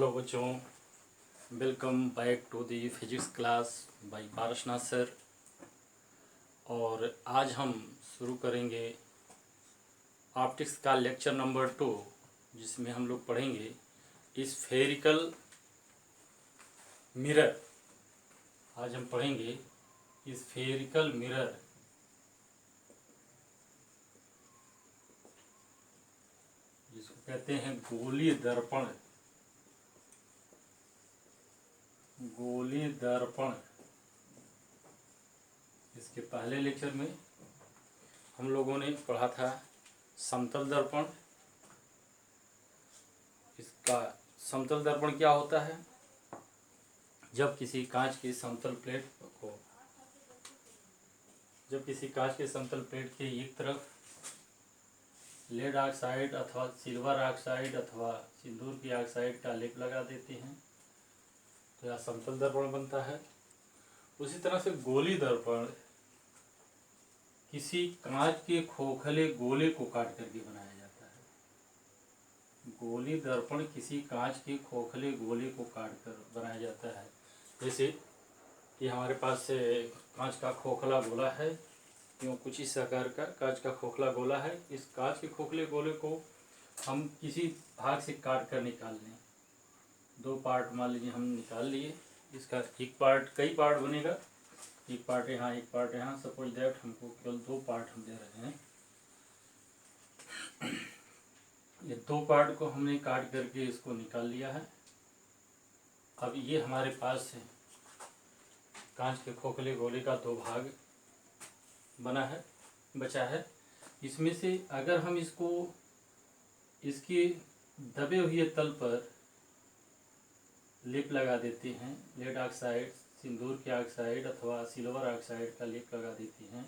Hello बच्चों, welcome back to the physics class by Parasnath sir. और आज हम शुरू करेंगे ऑप्टिक्स का लेक्चर नंबर 2, जिसमें हम लोग पढ़ेंगे स्फेरिकल मिरर। आज हम पढ़ेंगे स्फेरिकल मिरर, जिसको कहते हैं गोली दर्पण। गोली दर्पण। इसके पहले लेक्चर में हम लोगों ने पढ़ा था समतल दर्पण। इसका समतल दर्पण क्या होता है? जब किसी कांच की समतल प्लेट को के एक तरफ लेड ऑक्साइड अथवा सिल्वर ऑक्साइड अथवा सिंदूर की ऑक्साइड का लेप लगा देते हैं तो यह समतल दर्पण बनता है। उसी तरह से गोली दर्पण किसी कांच के खोखले गोले को काट करके बनाया जाता है। गोली दर्पण किसी कांच के खोखले गोले को काट कर बनाया जाता है। जैसे कि हमारे पास कांच का खोखला गोला है, यूँ कुछ इस आकार का कांच का खोखला गोला है। इस कांच के खोखले गोले को हम किसी भाग से काट कर निकाल लें। दो पार्ट मान लीजिए हम निकाल लिए। इसका एक पार्ट, कई पार्ट बनेगा, एक पार्ट यहाँ एक पार्ट यहाँ। सपोज दैट हमको केवल दो पार्ट हम दे रहे हैं। ये दो पार्ट को हमने काट करके इसको निकाल लिया है। अब ये हमारे पास है कांच के खोखले गोले का दो भाग बना है, बचा है। इसमें से अगर हम इसको इसके दबे हुए तल पर लेप लगा देते हैं, लेड ऑक्साइड, सिंदूर की ऑक्साइड अथवा सिल्वर ऑक्साइड का लेप लगा देते हैं,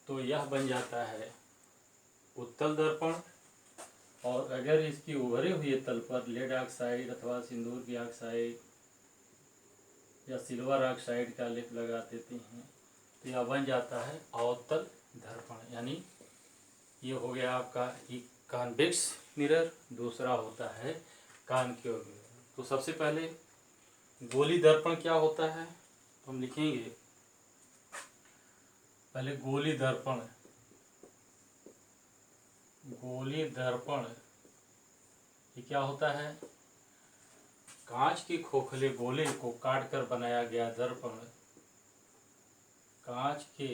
तो यह बन जाता है उत्तल दर्पण। और अगर इसके उभरे हुए तल पर लेड ऑक्साइड अथवा सिंदूर की ऑक्साइड या सिल्वर ऑक्साइड का लेप लगा देते हैं तो यह बन जाता है अवतल दर्पण। यानी ये हो गया आपका एक कॉन्वेक्स मिरर, दूसरा होता है कॉनकेव मिरर। तो सबसे पहले गोली दर्पण क्या होता है तो हम लिखेंगे पहले गोली दर्पण। गोली दर्पण ये क्या होता है? कांच के खोखले गोले को काट कर बनाया गया दर्पण। कांच के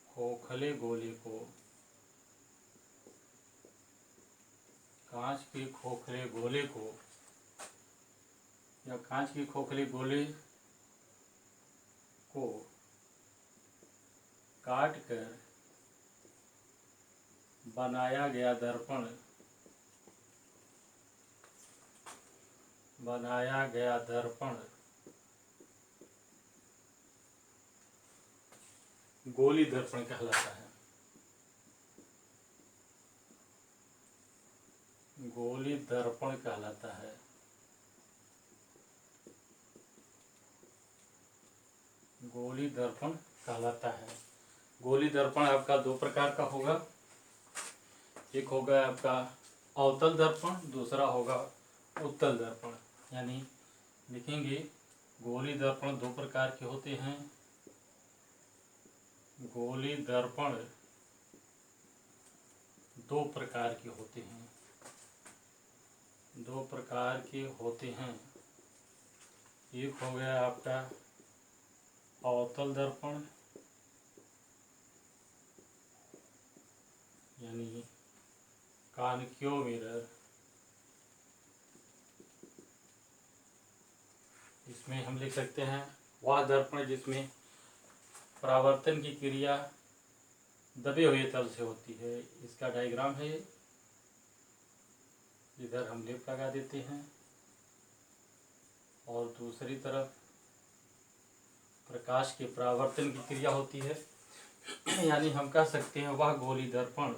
खोखले गोले को, कांच के खोखले गोले को या कांच के खोखले गोले को काट कर बनाया गया दर्पण, बनाया गया दर्पण गोली दर्पण कहलाता है। गोली दर्पण कहलाता है। गोली दर्पण कहलाता है। गोली दर्पण आपका दो प्रकार का होगा। एक होगा आपका अवतल दर्पण, दूसरा होगा उत्तल दर्पण। यानी लिखेंगे गोली दर्पण दो प्रकार के होते हैं। गोली दर्पण दो प्रकार के होते हैं। दो प्रकार के होते हैं। एक हो गया आपका अवतल दर्पण, यानी कॉनकेव मिरर। इसमें हम लिख सकते हैं वह दर्पण जिसमें परावर्तन की क्रिया दबे हुए तल से होती है। इसका डायग्राम है, इधर हम लेप लगा देते हैं और दूसरी तरफ प्रकाश के परावर्तन की क्रिया होती है। यानी हम कह सकते हैं वह गोली दर्पण,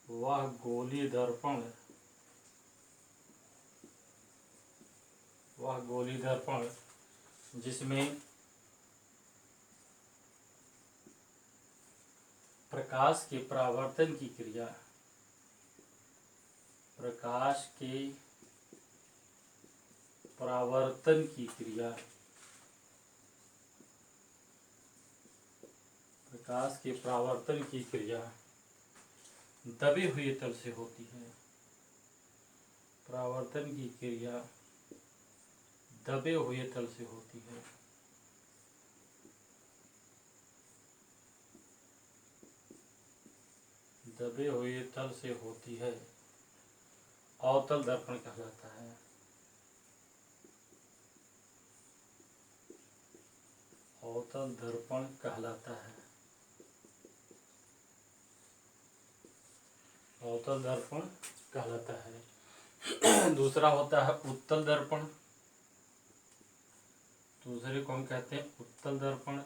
वह गोली दर्पण, वह गोली दर्पण जिसमें प्रकाश के परावर्तन की क्रिया प्रकाश के परावर्तन की क्रिया, प्रकाश के परावर्तन की क्रिया दबे हुए तल से होती है। परावर्तन की क्रिया दबे हुए तल से होती है। दबे हुए तल से होती है, अवतल दर्पण कहलाता है। अवतल दर्पण कहलाता है। अवतल दर्पण कहलाता है। दूसरा होता है उत्तल दर्पण। दूसरे को हम कहते हैं उत्तल दर्पण।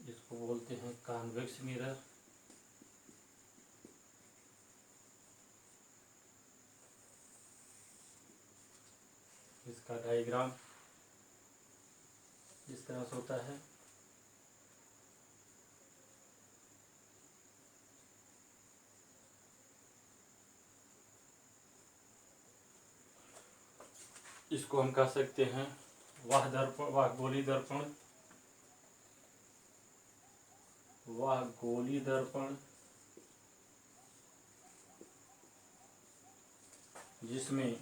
इसको बोलते हैं कॉन्वेक्स मिरर। इसका डायग्राम इस तरह से होता है। इसको हम कह सकते हैं वाह दर्पण, वाह गोली दर्पण, वाह गोली दर्पण, जिसमें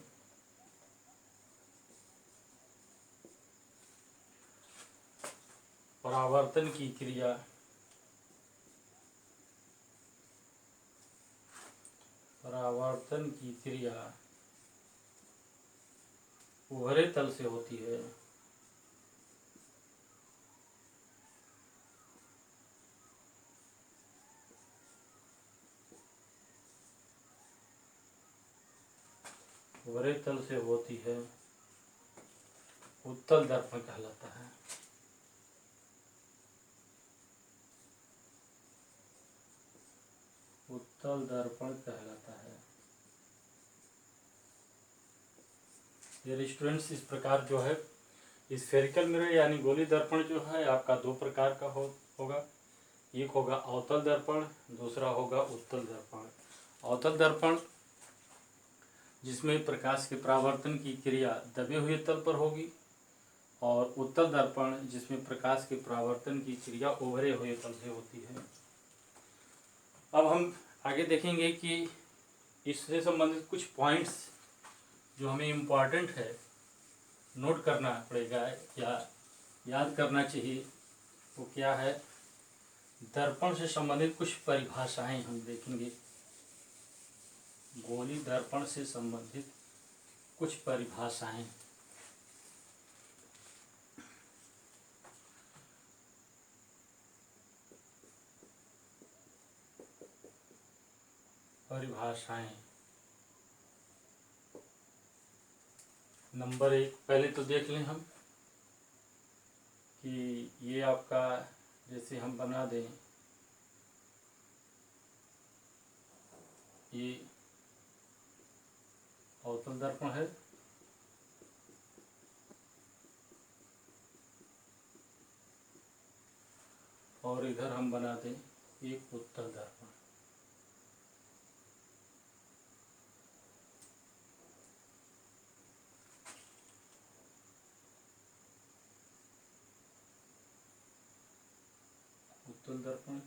परावर्तन की क्रिया उभरे तल से होती है। उभरे तल से होती है, उत्तल दर्पण कहलाता है। उत्तल दर्पण कहलाता है। ये स्टूडेंट्स, इस प्रकार जो है स्फेरिकल मिरर यानी गोली दर्पण जो है आपका दो प्रकार का होगा। एक होगा अवतल दर्पण, दूसरा होगा उत्तल दर्पण। अवतल दर्पण जिसमें प्रकाश के परावर्तन की क्रिया दबे हुए तल पर होगी, और उत्तल दर्पण जिसमें प्रकाश के परावर्तन की क्रिया उभरे हुए तल से होती है। अब हम आगे देखेंगे कि इससे संबंधित कुछ पॉइंट्स जो हमें इम्पॉर्टेंट है नोट करना पड़ेगा या याद करना चाहिए, वो क्या है। दर्पण से संबंधित कुछ परिभाषाएं हम देखेंगे। गोली दर्पण से संबंधित कुछ परिभाषाएं। नंबर 1 पहले तो देख लें हम कि ये आपका, जैसे हम बना दें, ये अवतल दर्पण है, और इधर हम बना दें एक उत्तल दर्पण। उत्तल दर्पण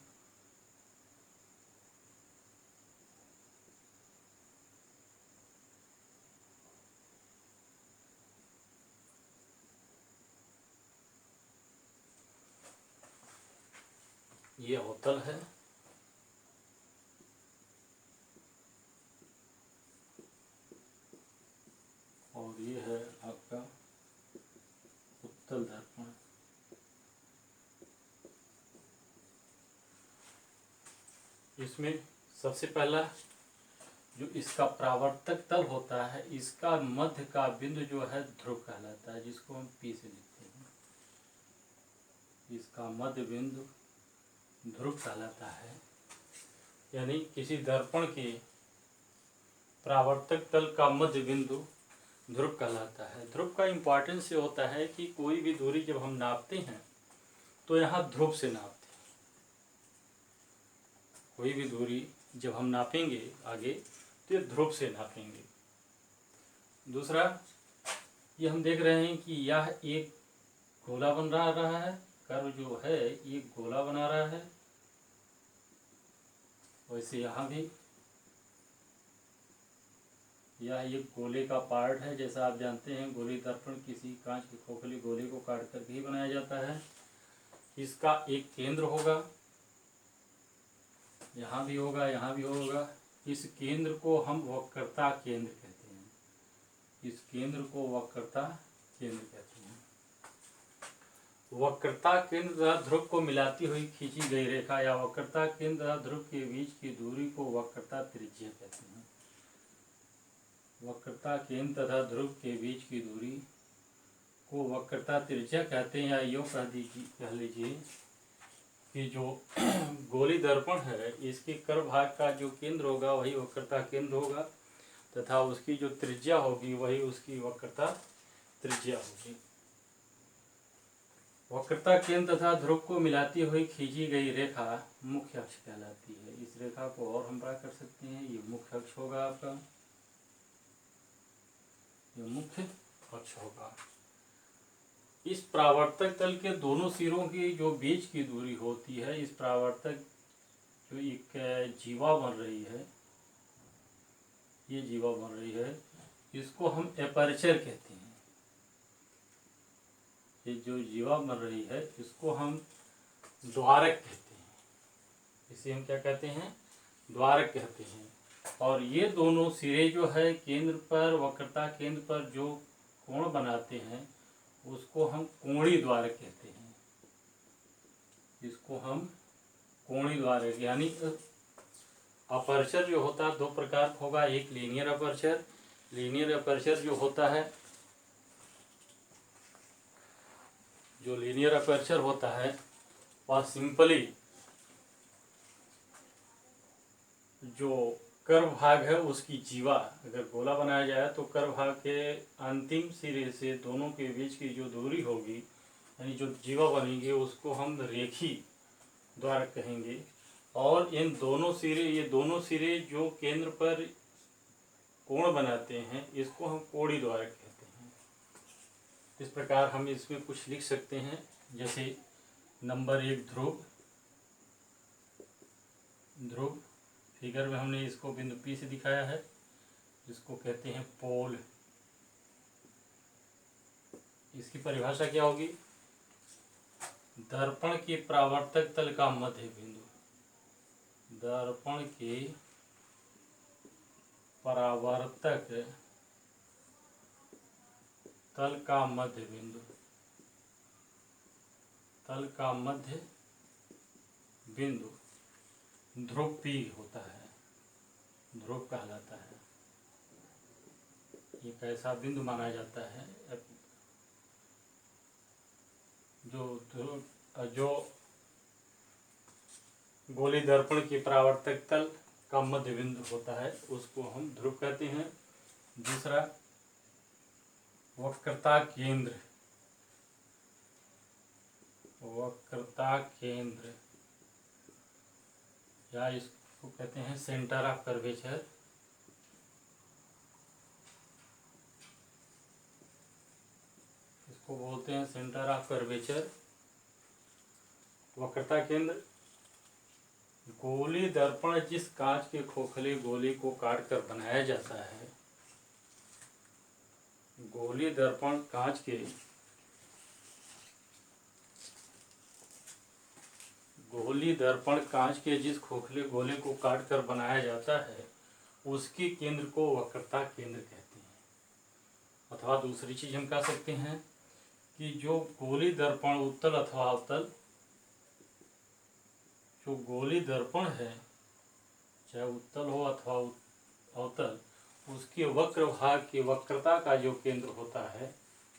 ये अवतल है, और ये है आपका उत्तल दर्पण। इसमें सबसे पहला जो इसका परावर्तक तल होता है, इसका मध्य का बिंदु जो है ध्रुव कहलाता है, जिसको हम P से लिखते हैं। इसका मध्य बिंदु ध्रुव कहलाता है। यानी किसी दर्पण के परावर्तक तल का मध्य बिंदु ध्रुव कहलाता है। ध्रुव का इम्पोर्टेंस ये होता है कि कोई भी दूरी जब हम नापते हैं तो यहाँ ध्रुव से नापते हैं। कोई भी दूरी जब हम नापेंगे आगे तो ये ध्रुव से नापेंगे। दूसरा, ये हम देख रहे हैं कि यह एक गोला बन रहा है, कर्व जो है ये गोला बना रहा है। वैसे यहाँ भी यह एक गोले का पार्ट है। जैसा आप जानते हैं गोली दर्पण किसी कांच के खोखले गोले को काट करके ही बनाया जाता है। इसका एक केंद्र होगा, यहाँ भी होगा, यहाँ भी होगा। इस केंद्र को हम वक्रता केंद्र कहते हैं। इस केंद्र को वक्रता केंद्र कहते हैं। वक्रता केंद्र तथा ध्रुव को मिलाती हुई खींची गई रेखा या वक्रता केंद्र तथा ध्रुव के बीच की दूरी को वक्रता त्रिज्या कहते हैं। वक्रता केंद्र तथा ध्रुव के बीच की दूरी को वक्रता त्रिज्या कहते हैं। या यूँ कह लीजिए कि जो गोली दर्पण है इसके कर्व भाग का जो केंद्र होगा वही वक्रता केंद्र होगा तथा उसकी जो त्रिज्या होगी वही उसकी वक्रता त्रिज्या होगी। वक्रता केंद्र तथा ध्रुव को मिलाती हुई खींची गई रेखा मुख्य अक्ष कहलाती है। इस रेखा को और हम क्या कर सकते हैं, ये मुख्य अक्ष होगा आपका, ये मुख्य अक्ष होगा। इस परावर्तक तल के दोनों सिरों की जो बीच की दूरी होती है, इस परावर्तक जो एक जीवा बन रही है, ये जीवा बन रही है, इसको हम एपर्चर कहते हैं। ये जो जीवा बन रही है इसको हम द्वारक कहते हैं। इसे हम क्या कहते हैं, द्वारक कहते हैं। और ये दोनों सिरे जो है केंद्र पर, वक्रता केंद्र पर जो कोण बनाते हैं उसको हम कोणीय द्वारक कहते हैं। इसको हम कोणीय द्वारक, यानी अपर्चर जो होता है दो प्रकार का होगा। एक लीनियर अपर्चर, लीनियर अपर्चर जो होता है, जो लीनियर अपर्चर होता है वह सिंपली जो कर्व भाग है उसकी जीवा, अगर गोला बनाया जाए तो कर्व भाग के अंतिम सिरे से दोनों के बीच की जो दूरी होगी, यानी जो जीवा बनेंगे उसको हम रेखी द्वारक कहेंगे। और इन दोनों सिरे, ये दोनों सिरे जो केंद्र पर कोण बनाते हैं इसको हम कोणीय द्वारक कहते हैं। इस प्रकार हम इसमें कुछ लिख सकते हैं, जैसे नंबर 1 ध्रुव। ध्रुव फिगर में हमने इसको बिंदु P से दिखाया है, जिसको कहते हैं पोल। इसकी परिभाषा क्या होगी, दर्पण के परावर्तक तल का मध्य बिंदु, दर्पण के परावर्तक तल का मध्य बिंदु, तल का मध्य बिंदु ध्रुव P होता है, ध्रुव कहलाता है। एक ऐसा बिंदु माना जाता है जो गोली दर्पण के परावर्तक तल का मध्य बिंदु होता है, उसको हम ध्रुव कहते हैं। दूसरा, वक्रता केंद्र, वक्रता केंद्र या इसको कहते हैं सेंटर ऑफ कर्वेचर। इसको बोलते हैं सेंटर ऑफ कर्वेचर। वक्रता केंद्र, गोली दर्पण जिस कांच के खोखले गोले को काटकर बनाया जाता है, गोली दर्पण कांच के, गोली दर्पण कांच के जिस खोखले गोले को काटकर बनाया जाता है उसके केंद्र को वक्रता केंद्र कहते हैं। अथवा दूसरी चीज हम कह सकते हैं कि जो गोली दर्पण उत्तल अथवा अवतल, जो गोली दर्पण है चाहे उत्तल हो अथवा अवतल, उसके वक्र भाग की वक्रता का जो केंद्र होता है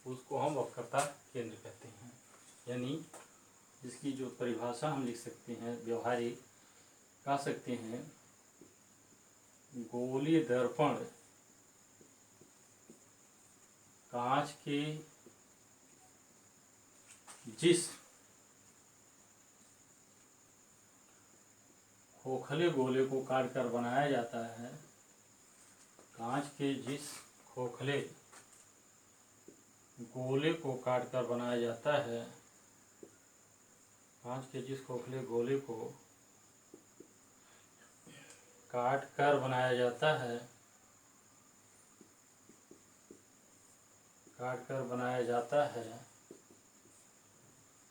उसको हम वक्रता केंद्र कहते हैं। यानी इसकी जो परिभाषा हम लिख सकते हैं, व्यवहारिक कह सकते हैं, गोली दर्पण कांच के जिस खोखले गोले को काट कर बनाया जाता है, कांच के जिस खोखले गोले को काट कर बनाया जाता है, कांच के जिस खोखले गोले को काट कर बनाया जाता है, काट कर बनाया जाता है,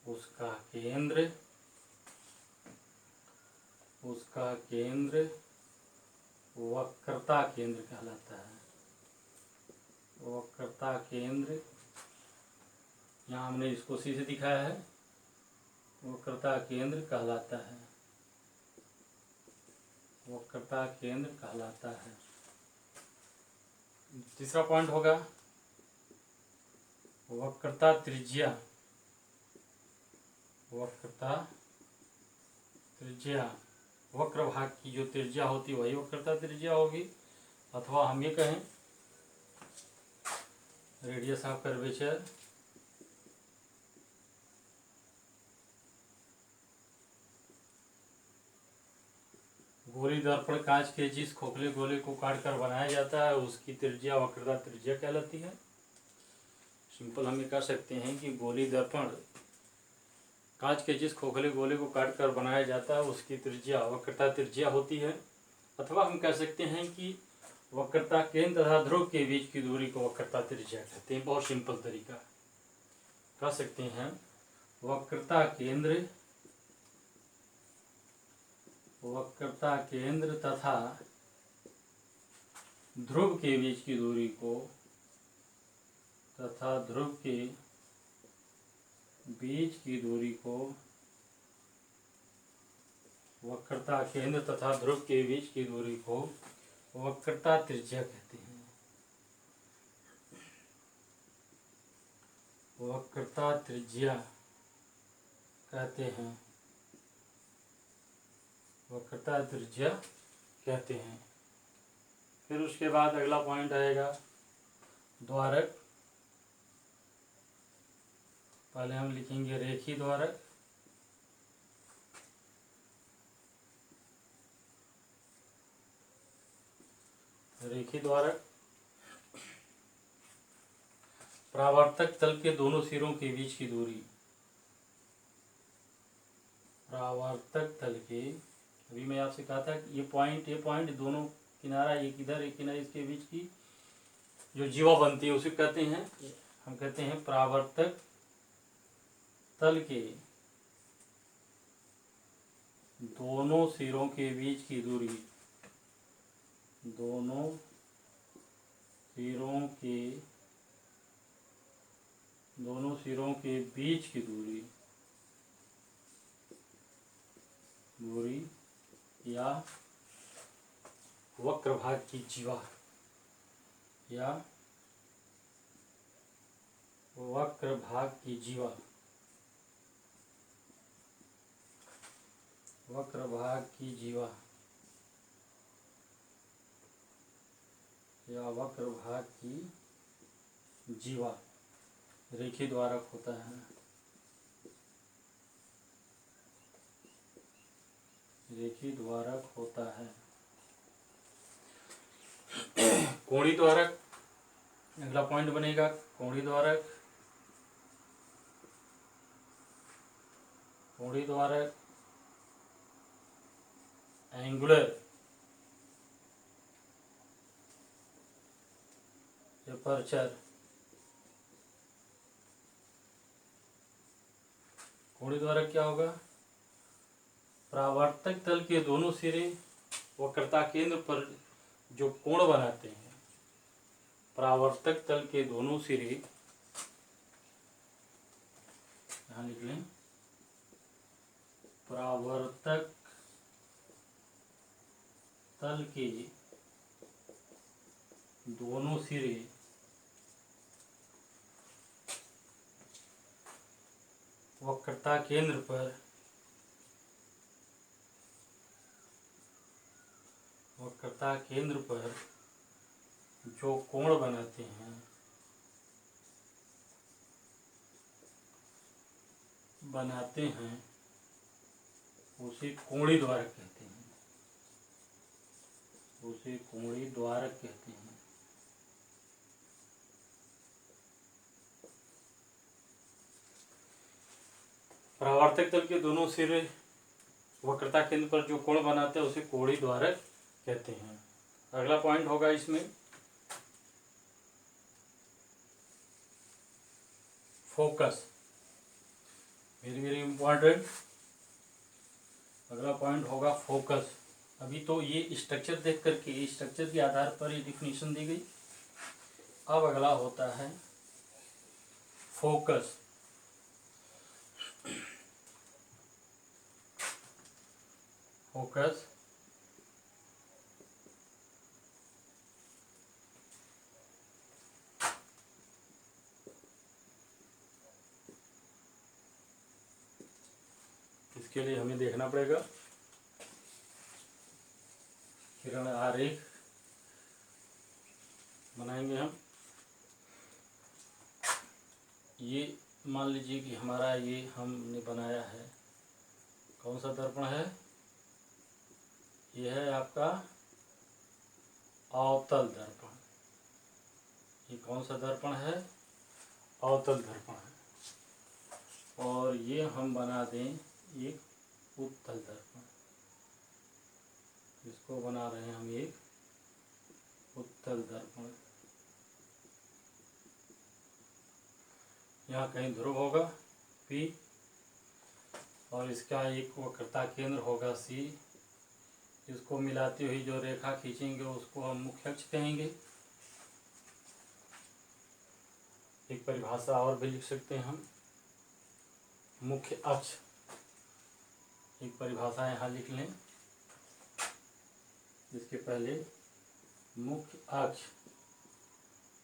उसका केंद्र वक्रता केंद्र कहलाता है। वक्रता केंद्र, यहाँ हमने इसको सी से दिखाया है, वक्रता केंद्र कहलाता है, वक्रता केंद्र कहलाता है। तीसरा पॉइंट होगा वक्रता त्रिज्या। वक्रता त्रिज्या, वक्र भाग की जो त्रिज्या होती है वही वक्रता त्रिज्या होगी, अथवा हम ये कहें रेडियस ऑफ कर्वेचर। गोली दर्पण कांच के जिस खोखले गोले को काट कर बनाया जाता है उसकी त्रिज्या वक्रता त्रिज्या कहलाती है। सिंपल हम ये कह सकते हैं कि गोली दर्पण कांच के जिस खोखले गोले को काट कर बनाया जाता है उसकी त्रिज्या वक्रता त्रिज्या होती है, अथवा हम कह सकते हैं कि वक्रता केंद्र तथा ध्रुव के बीच की दूरी को वक्रता त्रिज्या कहते हैं। बहुत सिंपल तरीका कह सकते हैं, वक्रता केंद्र तथा ध्रुव के बीच की दूरी को, तथा ध्रुव के बीच की दूरी को वक्रता केंद्र तथा ध्रुव के बीच की दूरी को वक्रता त्रिज्या कहते हैं। वक्रता त्रिज्या कहते हैं, वक्रता त्रिज्या कहते हैं। फिर उसके बाद अगला पॉइंट आएगा द्वारक। पहले हम लिखेंगे रेखी द्वारक। रेखी द्वारक परावर्तक तल के दोनों सिरों के बीच की दूरी, परावर्तक तल के, अभी मैं आपसे कहा था कि ये पॉइंट दोनों किनारा, एक इधर एक किनारा, इसके बीच की जो जीवा बनती है उसे कहते हैं, हम कहते हैं परावर्तक तल के दोनों सिरों के बीच की दूरी, दोनों सिरों के बीच की दूरी या वक्र भाग की जीवा, या वक्र भाग की जीवा, वक्र भाग की जीवा या वक्र भाग की जीवा रेखी द्वारक होता है। रेखी द्वारक होता है। कोणी द्वारक अगला पॉइंट बनेगा। कोणी द्वारक, कोणी द्वारक एंगुलर एपर्चर, कोणी द्वारक क्या होगा? परावर्तक तल के दोनों सिरे वक्रता केंद्र पर जो कोण बनाते हैं, परावर्तक तल के दोनों सिरे, यहाँ लिख लें, परावर्तक तल के दोनों सिरे वक्रता केंद्र पर, वक्रता केंद्र पर जो कोण बनाते हैं उसे कोणी द्वारक कहते हैं। उसे कोणीय द्वारक कहते हैं। परावर्तक तल के दोनों सिरे वक्रता केंद्र पर जो कोण बनाते हैं उसे कोणीय द्वारक कहते हैं। अगला पॉइंट होगा इसमें फोकस, वेरी वेरी इंपॉर्टेंट। अगला पॉइंट होगा फोकस। अभी तो ये स्ट्रक्चर देख करके, स्ट्रक्चर के आधार पर ये डिफिनीशन दी गई। अब अगला होता है फोकस। फोकस इसके लिए हमें देखना पड़ेगा किरण आरेख बनाएंगे हम। ये मान लीजिए कि हमारा ये हमने बनाया है, कौन सा दर्पण है? ये है आपका अवतल दर्पण। ये कौन सा दर्पण है? अवतल दर्पण है। और ये हम बना दें एक उत्तल दर्पण। इसको बना रहे हैं हम एक उत्तल दर्पण। यहाँ कहीं ध्रुव होगा P और इसका एक वक्रता केंद्र होगा C। इसको मिलाती हुई जो रेखा खींचेंगे उसको हम मुख्य अक्ष कहेंगे। एक परिभाषा और भी लिख सकते हैं हम, मुख्य अक्ष। एक परिभाषा यहाँ लिख लें, इसके पहले मुख्य अक्ष,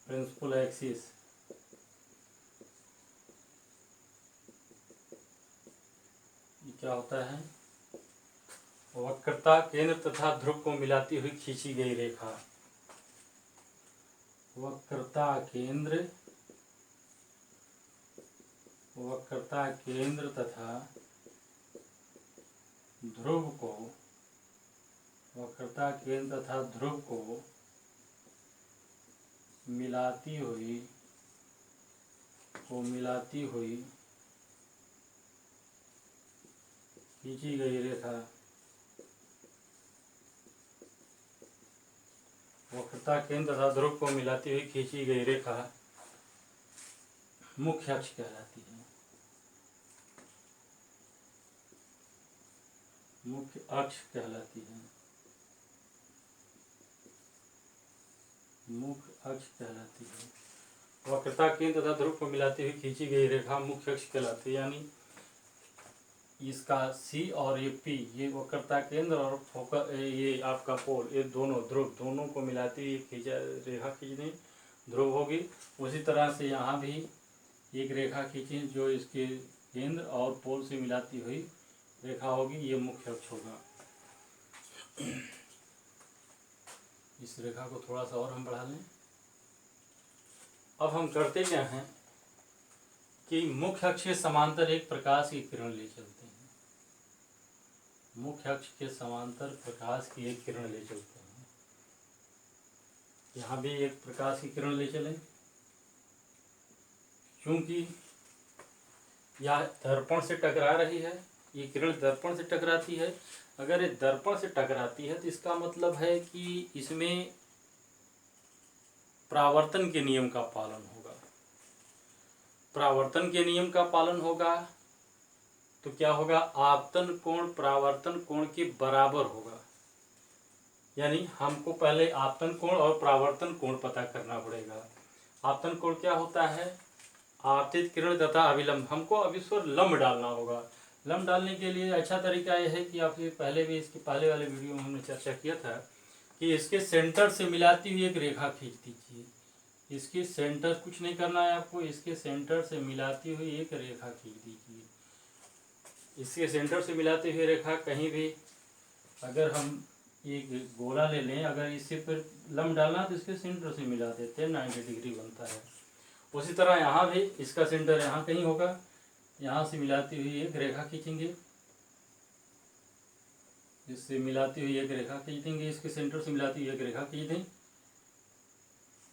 प्रिंसिपल एक्सिस। ये क्या होता है? वक्रता केंद्र तथा ध्रुव को मिलाती हुई खींची गई रेखा। वक्रता केंद्र तथा ध्रुव को, वक्रता केंद्र तथा ध्रुव को मिलाती हुई खींची गई रेखा। वक्रता केंद्र तथा ध्रुव को मिलाती हुई खींची गई रेखा मुख्य अक्ष कहलाती है। मुख्य अक्ष कहलाती है। मुख्य अक्ष कहलाती है। वक्रता केंद्र तथा ध्रुव को मिलाती हुई खींची गई रेखा मुख्य अक्ष कहलाती है। यानी इसका C और ये P, ये वक्रता केंद्र और फोकस, ये आपका पोल, ये दोनों ध्रुव, दोनों को मिलाती हुई रेखा खींचनी ध्रुव होगी। उसी तरह से यहाँ भी एक रेखा खींची जो इसके केंद्र और पोल से मिलाती हुई रेखा होगी, ये मुख्य अक्ष होगा। इस रेखा को थोड़ा सा और हम बढ़ा लें। अब हम करते क्या हैं कि मुख्य अक्ष के समांतर एक प्रकाश की किरण ले चलते हैं। मुख्य अक्ष के समांतर प्रकाश की एक किरण ले चलते हैं। यहाँ भी एक प्रकाश की किरण ले चलें, क्योंकि यह दर्पण से टकरा रही है। ये किरण दर्पण से टकराती है। अगर ये दर्पण से टकराती है तो इसका मतलब है कि इसमें परावर्तन के नियम का पालन होगा। परावर्तन के नियम का पालन होगा तो क्या होगा? आपतन कोण परावर्तन कोण के बराबर होगा। यानी हमको पहले आपतन कोण और परावर्तन कोण पता करना पड़ेगा। आपतन कोण क्या होता है? आपतित किरण तथा अभिलंब। हमको अब इस पर लंब डालना होगा। लंब डालने के लिए अच्छा तरीका यह है कि आपके पहले भी, इसके पहले वाले वीडियो में हमने चर्चा किया था कि इसके सेंटर से मिलाती हुई एक रेखा खींच दीजिए। इसके सेंटर, कुछ नहीं करना है आपको, इसके सेंटर से मिलाती हुई एक रेखा खींच दीजिए। इसके सेंटर से मिलाती हुई रेखा कहीं भी, अगर हम एक गोला ले लें, अगर इससे पर लंब डालना तो इसके सेंटर से मिला देते हैं, 90 डिग्री बनता है। उसी तरह यहाँ भी इसका सेंटर यहाँ कहीं होगा, यहाँ से मिलाती हुई एक रेखा खींचेंगे। इससे मिलाती हुई एक रेखा खींच देंगे, इसके सेंटर से मिलाती हुई एक रेखा खींच दें।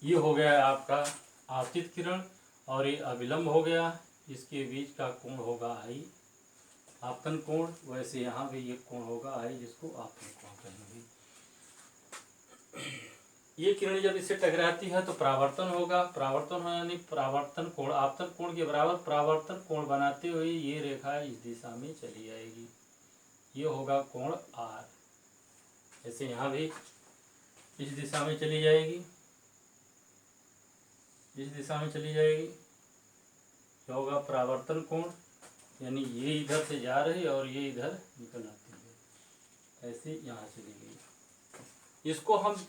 ये हो गया आपका आपतित किरण और ये अविलंब हो गया। इसके बीच का कोण होगा आई, आपतन कोण। वैसे यहाँ भी एक कोण होगा आई, जिसको आपतन कोण कहेंगे। ये किरण जब इससे टकराती है तो परावर्तन होगा। परावर्तन हो यानी परावर्तन कोण आपतन कोण के बराबर परावर्तन कोण बनाते हुए ये रेखा इस दिशा में चली जाएगी। ये होगा कोण आर। ऐसे यहाँ भी इस दिशा में चली जाएगी, इस दिशा में चली जाएगी। क्या होगा? परावर्तन कोण, यानी ये इधर से जा रही और ये इधर निकल आती है। ऐसे यहाँ चली गई। इसको हम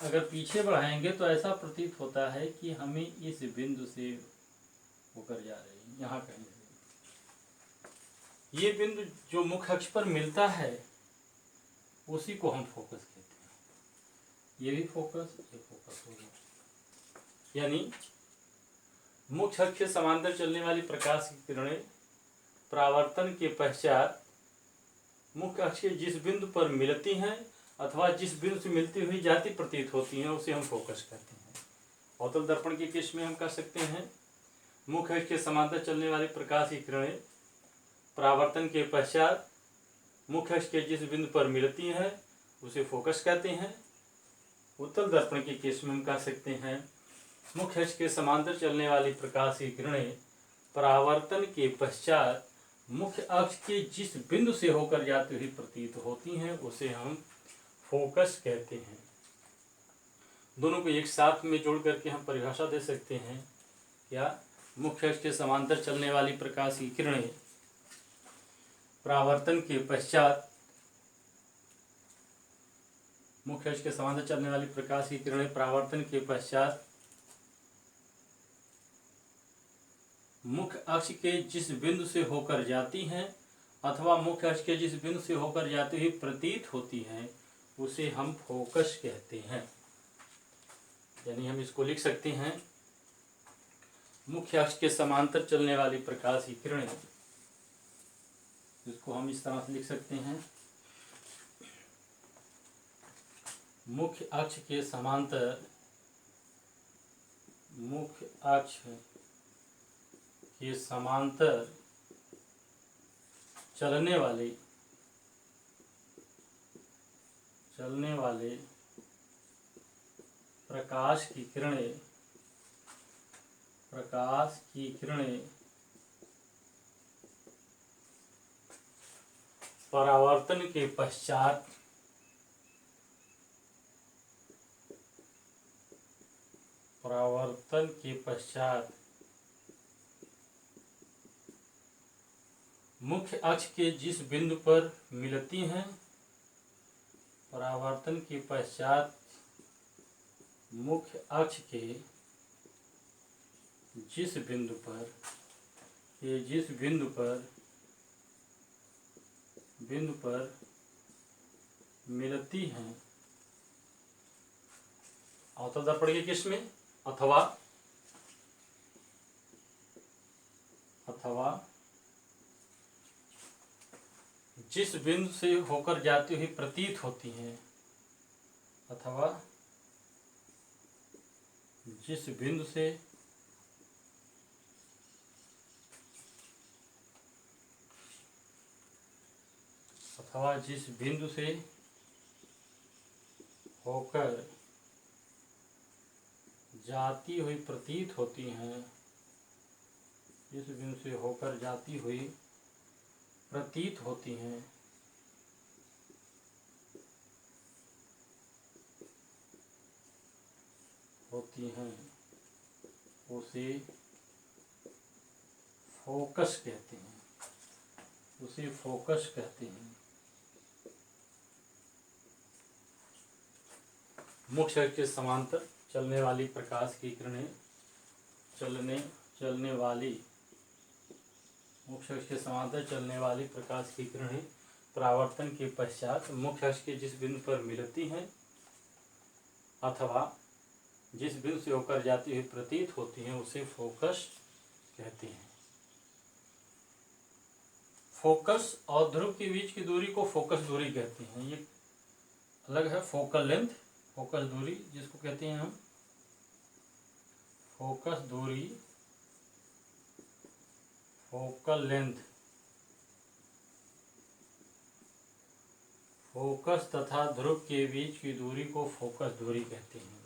अगर पीछे बढ़ाएंगे तो ऐसा प्रतीत होता है कि हमें इस बिंदु से होकर जा रही है, यहाँ कहीं से। ये बिंदु जो मुख्य अक्ष पर मिलता है उसी को हम फोकस कहते हैं। ये भी फोकस, ये फोकस होगा। यानी मुख्य अक्ष के समांतर चलने वाली प्रकाश की किरणें परावर्तन के पश्चात मुख्य अक्ष के जिस बिंदु पर मिलती हैं अथवा जिस बिंदु से मिलती हुई जाती प्रतीत होती हैं उसे हम फोकस कहते हैं। अवतल दर्पण के केस में हम कह सकते हैं मुख्य अक्ष के समांतर चलने वाली प्रकाश की किरणें परावर्तन के पश्चात मुख्य अक्ष के जिस बिंदु पर मिलती हैं उसे फोकस कहते हैं। उत्तल दर्पण के केस में हम कह सकते हैं मुख्य अक्ष के समांतर चलने वाली प्रकाश की किरणें परावर्तन के पश्चात मुख्य अक्ष के जिस बिंदु से होकर जाती हुई प्रतीत होती हैं उसे हम फोकस कहते हैं। दोनों को एक साथ में जोड़ करके हम परिभाषा दे सकते हैं। क्या? मुख्य अक्ष के समांतर चलने वाली प्रकाश की किरणें परावर्तन के पश्चात मुख्य अक्ष के समांतर चलने वाली प्रकाश की किरणें परावर्तन के पश्चात मुख्य अक्ष के जिस बिंदु से होकर जाती हैं अथवा मुख्य अक्ष के जिस बिंदु से होकर जाती हुई प्रतीत होती हैं उसे हम फोकस कहते हैं। यानी हम इसको लिख सकते हैं मुख्य अक्ष के समांतर चलने वाली प्रकाश की किरणें, इसको हम इस तरह से लिख सकते हैं मुख्य अक्ष के समांतर मुख्य अक्ष के समांतर चलने वाले प्रकाश की किरणें परावर्तन के पश्चात मुख्य अक्ष के जिस बिंदु पर मिलती हैं परावर्तन के पश्चात मुख्य अक्ष के जिस बिंदु पर मिलती हैं अवतल दर्पण के केस में अथवा जिस बिंदु से होकर जाती हुई प्रतीत होती हैं अथवा जिस बिंदु से होकर जाती हुई प्रतीत होती हैं, जिस बिंदु से होकर जाती हुई प्रतीत होती हैं उसे फोकस कहते हैं। मुख्य अक्ष के समांतर चलने वाली प्रकाश की किरणें मुख्य अक्ष के समांतर चलने वाली प्रकाश की किरणें परावर्तन के पश्चात मुख्य अक्ष के जिस बिंदु पर मिलती हैं अथवा जिस बिंदु से होकर जाती हुई प्रतीत होती हैं उसे फोकस कहते हैं। फोकस और ध्रुव के बीच की दूरी को फोकस दूरी कहते हैं। ये अलग है फोकल लेंथ, फोकस दूरी जिसको कहते हैं हम फोकस दूरी, फोकल लेंथ। फोकस तथा ध्रुव के बीच की दूरी को फोकस दूरी कहते हैं।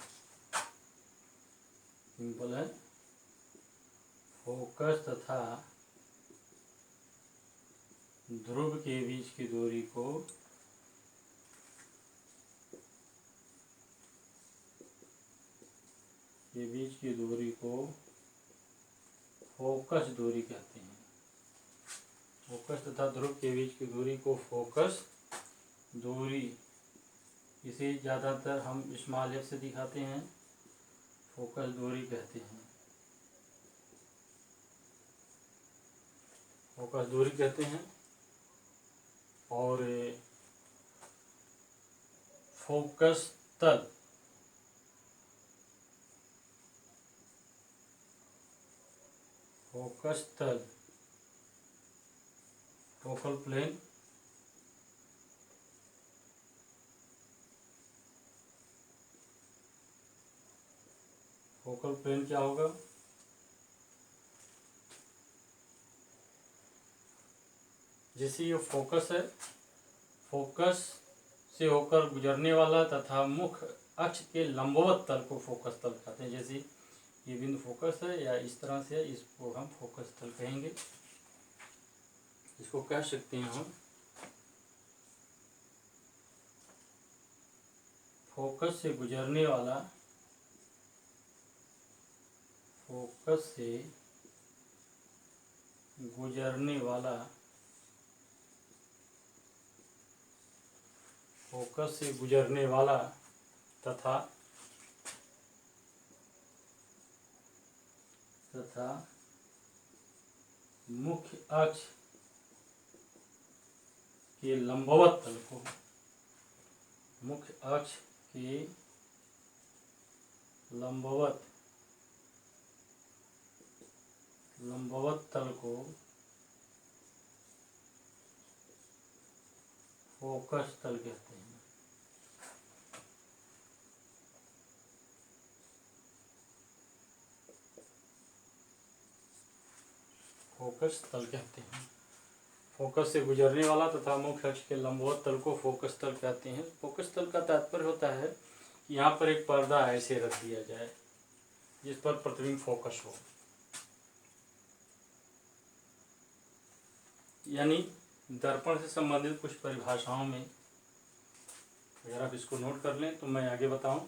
सिंपल है। फोकस तथा ध्रुव के बीच की दूरी को फोकस दूरी कहते हैं। फोकस तथा ध्रुव के बीच की दूरी को फोकस दूरी, इसे ज़्यादातर हम स्मॉल एफ से दिखाते हैं, फोकस दूरी कहते हैं। फोकस दूरी कहते हैं। और फोकस तल, फोकस तल, फोकल प्लेन, फोकल प्लेन क्या होगा? जैसे ये फोकस है, फोकस से होकर गुजरने वाला तथा मुख्य अक्ष के लंबवत तल को फोकस तल कहते हैं। जैसे ये बिंदु फोकस है या इस तरह से, इसको हम फोकस तल कहेंगे। इसको कह सकते हैं हम फोकस से गुजरने वाला, फोकस से गुजरने वाला, फोकस से गुजरने वाला तथा मुख्य अक्ष के लंबवत तल को, मुख्य अक्ष के लंबवत तल को फोकस तल कहते हैं। फोकस तल कहते हैं। फोकस से गुजरने वाला तथा मुख्य अक्ष के लंबवत तल को फोकस तल कहते हैं। फोकस तल का तात्पर्य होता है कि यहाँ पर एक पर्दा ऐसे रख दिया जाए जिस पर प्रतिबिंब फोकस हो, यानी दर्पण से संबंधित कुछ परिभाषाओं में अगर आप इसको नोट कर लें तो मैं आगे बताऊं।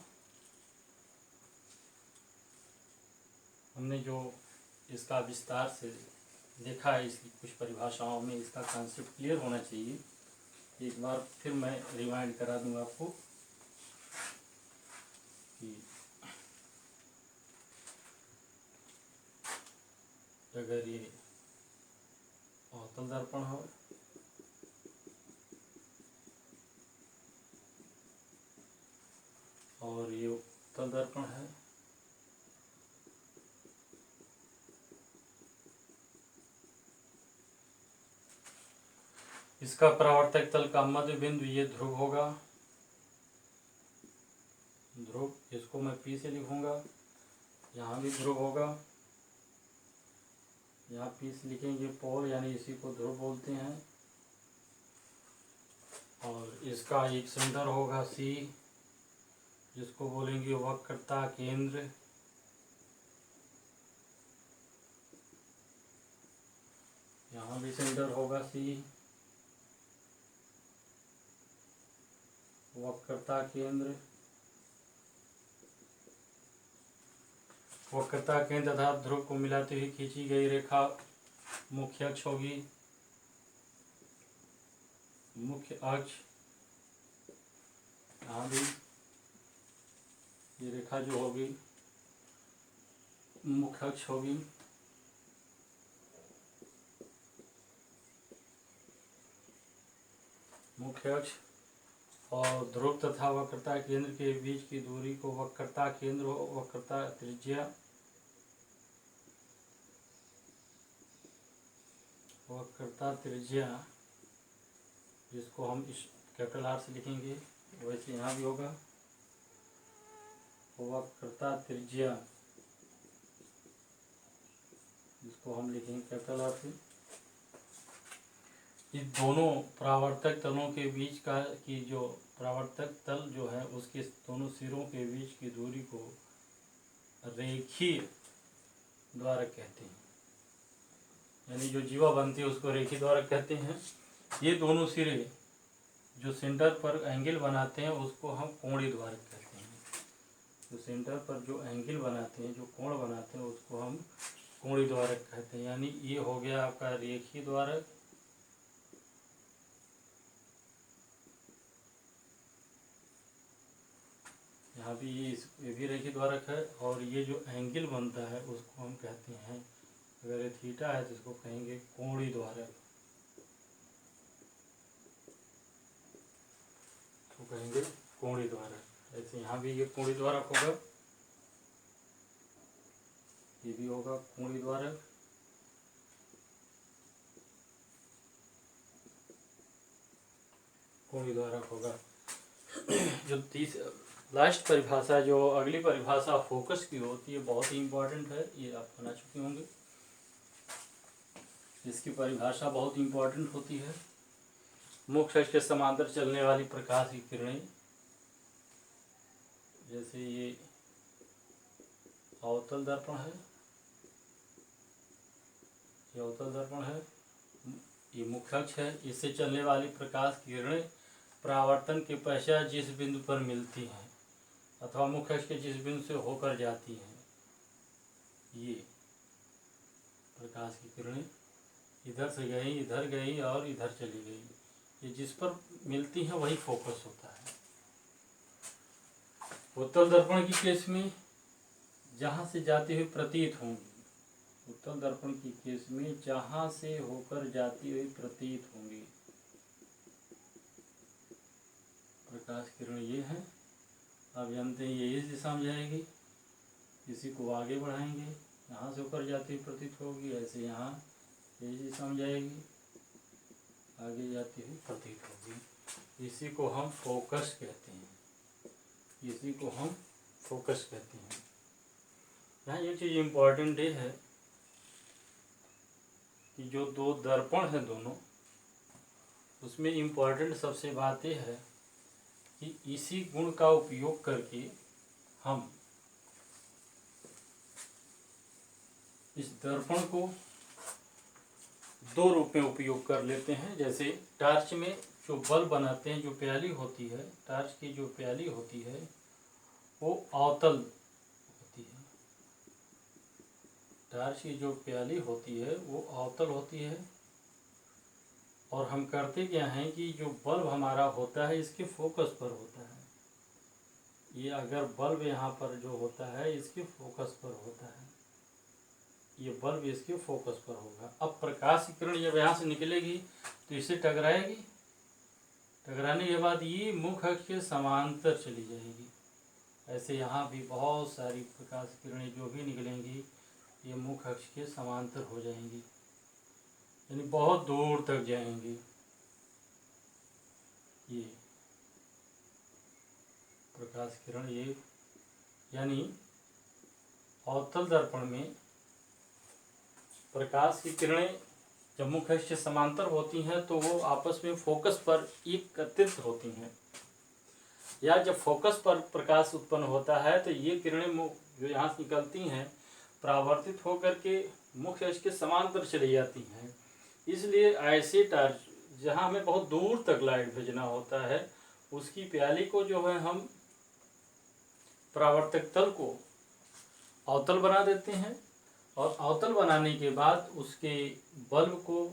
हमने जो इसका विस्तार से देखा है, इसकी कुछ परिभाषाओं में इसका कॉन्सेप्ट क्लियर होना चाहिए। एक बार फिर मैं रिमाइंड करा दूंगा आपको कि अगर ये अवतल दर्पण हो और ये उत्तल दर्पण है, इसका परावर्तक तल का मध्य बिंदु ये ध्रुव होगा, ध्रुव, इसको मैं P से लिखूंगा। यहाँ भी ध्रुव होगा, यहाँ P से लिखेंगे पोल, यानी इसी को ध्रुव बोलते हैं। और इसका एक सेंटर होगा C, जिसको बोलेंगे वक्रता केंद्र। यहाँ भी सेंटर होगा C, वक्रता केंद्र। वक्रता केंद्र तथा ध्रुव को मिलाते हुए खींची गई रेखा मुख्य अक्ष होगी, मुख्य अक्ष। यहाँ भी ये रेखा जो होगी मुख्य अक्ष होगी। मुख्य अक्ष और ध्रुव तथा वक्रता केंद्र के बीच की दूरी को वक्रता केंद्र, वक्रता त्रिज्या, वक्रता त्रिज्या, जिसको हम इस कैपिटल आर से लिखेंगे, वैसे यहाँ भी होगा वक्रता त्रिज्या, जिसको हम लिखेंगे कैपिटल आर से। इस दोनों परावर्तक तलों के बीच की जो परावर्तक तल जो है उसके दोनों सिरों के बीच की दूरी को रेखीय द्वारक कहते हैं, यानी जो जीवा बनती है उसको रेखीय द्वारक कहते हैं। ये दोनों सिरे जो सेंटर पर एंगल बनाते हैं उसको हम कोणीय द्वारक कहते हैं। जो सेंटर पर जो एंगल बनाते हैं, जो कोण बनाते हैं, उसको हम कोणीय द्वारक कहते हैं। यानी ये हो गया आपका रेखीय द्वारक, यहाँ भी ये भी रेखीय द्वारक है। और ये जो एंगल बनता है उसको हम कहते हैं, अगर ये थीटा है तो इसको कहेंगे कोणीय द्वारक, तो कहेंगे कोणीय द्वारक। ऐसे यहाँ भी ये कोणीय द्वारक होगा, ये भी होगा कोणीय द्वारक। कोणीय द्वारक होगा। जो लास्ट परिभाषा, जो अगली परिभाषा फोकस की होती है, बहुत ही इम्पोर्टेंट है, ये आप बना चुके होंगे। इसकी परिभाषा बहुत इम्पोर्टेंट होती है। मुख्य अक्ष के समांतर चलने वाली प्रकाश की किरणें, जैसे ये अवतल दर्पण है, ये अवतल दर्पण है, ये मुख्य अक्ष है, इससे चलने वाली प्रकाश की किरणें परावर्तन के पश्चात जिस बिंदु पर मिलती हैं अथवा मुख्य अक्ष के जिस बिंदु से होकर जाती हैं, ये प्रकाश की किरणें इधर से गई, इधर गई और इधर चली गई, ये जिस पर मिलती हैं वही फोकस होता है। उत्तल दर्पण की केस में जहाँ से जाती हुई प्रतीत होंगी, उत्तल दर्पण की केस में जहाँ से होकर जाती हुई प्रतीत होंगी प्रकाश किरण, ये है। आप जानते हैं ये इस दिशा में जाएगी, इसी को आगे बढ़ाएंगे, यहाँ से होकर जाती हुई प्रतीत होगी, ऐसे यहाँ इस दिशा में जाएगी, आगे जाती हुई प्रतीत होगी। इसी को हम फोकस कहते हैं, इसी को हम फोकस कहते हैं। यहाँ ये चीज़ इम्पोर्टेंट ये है कि जो दो दर्पण हैं दोनों, उसमें इम्पोर्टेंट सबसे बात यह है कि इसी गुण का उपयोग करके हम इस दर्पण को दो रूप में उपयोग कर लेते हैं। जैसे टार्च में जो बल्ब बनाते हैं, जो प्याली होती है, टार्च की जो प्याली होती है वो अवतल होती है। टार्च की जो प्याली होती है वो अवतल होती है। और हम करते क्या हैं कि जो बल्ब हमारा होता है इसके फोकस पर होता है। ये अगर बल्ब यहाँ पर जो होता है इसके फोकस पर होता है, ये बल्ब इसके फोकस पर होगा। अब प्रकाश की किरण जब यहाँ से निकलेगी तो इससे टकराएगी, टकराने के बाद ये मुख्य अक्ष के समांतर चली जाएगी। ऐसे यहाँ भी बहुत सारी प्रकाश किरणें जो भी निकलेंगी ये मुख्य अक्ष के समांतर हो जाएंगी, यानी बहुत दूर तक जाएंगी। ये प्रकाश किरण, ये यानी अवतल दर्पण में प्रकाश की किरणें जब मुख्य अक्ष से समांतर होती हैं तो वो आपस में फोकस पर एकत्रित होती हैं, या जब फोकस पर प्रकाश उत्पन्न होता है तो ये किरणें जो यहाँ से निकलती हैं परावर्तित होकर के मुख्य अक्ष के समांतर चली जाती हैं। इसलिए ऐसे टार्च जहाँ हमें बहुत दूर तक लाइट भेजना होता है उसकी प्याली को जो है हम परावर्तक तल को अवतल बना देते हैं, और अवतल बनाने के बाद उसके बल्ब को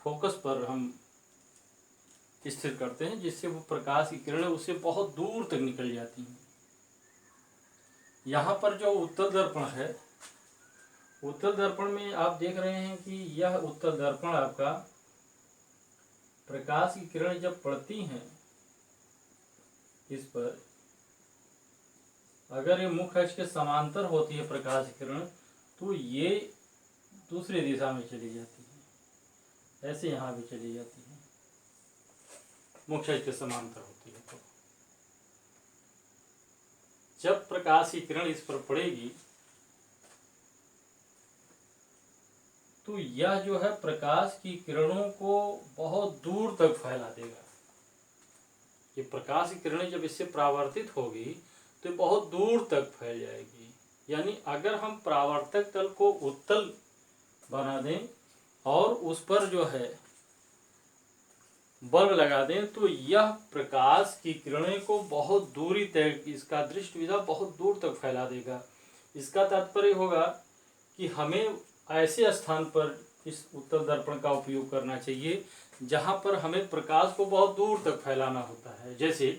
फोकस पर हम स्थिर करते हैं, जिससे वो प्रकाश की किरणें उससे बहुत दूर तक निकल जाती हैं। यहाँ पर जो उत्तल दर्पण है, उत्तल दर्पण में आप देख रहे हैं कि यह उत्तल दर्पण आपका प्रकाश की किरणें जब पड़ती हैं इस पर, अगर ये मुख्य अक्ष के समांतर होती है प्रकाश की किरण तो ये दूसरी दिशा में चली जाती है, ऐसे यहाँ भी चली जाती है, मुख्य अक्ष के समांतर होती है। तो जब प्रकाश की किरण इस पर पड़ेगी तो यह जो है प्रकाश की किरणों को बहुत दूर तक फैला देगा। ये प्रकाश की किरणें जब इससे परावर्तित होगी तो बहुत दूर तक फैल जाएगी। यानी अगर हम परावर्तक तल को उत्तल बना दें और उस पर जो है बल्ब लगा दें तो यह प्रकाश की किरणें को बहुत दूरी तक, इसका दृष्टि विधा बहुत दूर तक फैला देगा। इसका तात्पर्य होगा कि हमें ऐसे स्थान पर इस उत्तल दर्पण का उपयोग करना चाहिए जहां पर हमें प्रकाश को बहुत दूर तक फैलाना होता है। जैसे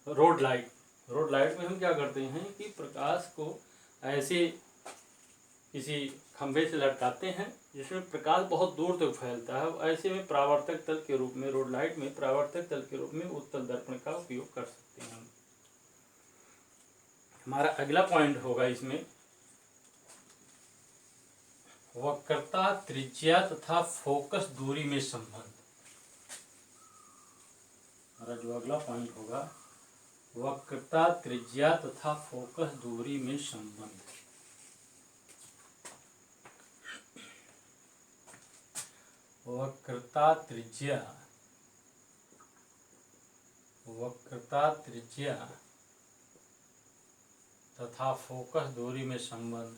रोड लाइट में हम क्या करते हैं कि प्रकाश को ऐसे किसी खंभे से लटकाते हैं जिसमें प्रकाश बहुत दूर तक फैलता है। ऐसे में परावर्तक तल के रूप में, रोड लाइट में परावर्तक तल के रूप में उत्तल दर्पण का उपयोग कर सकते हैं। हमारा अगला पॉइंट होगा इसमें वक्रता, त्रिज्या तथा फोकस दूरी में संबंध। हमारा जो अगला पॉइंट होगा वक्रता, त्रिज्या तथा फोकस दूरी में संबंध। वक्रता, त्रिज्या तथा फोकस दूरी में संबंध,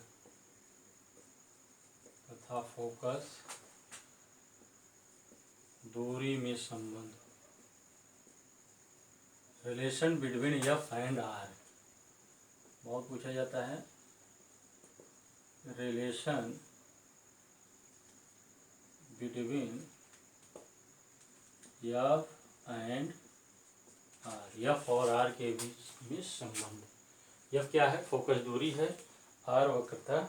तथा फोकस दूरी में संबंध। Relation between F and R बहुत पूछा जाता है। Relation between F and R, F और आर के बीच में संबंध। एफ क्या है? फोकस दूरी है। आर वक्रता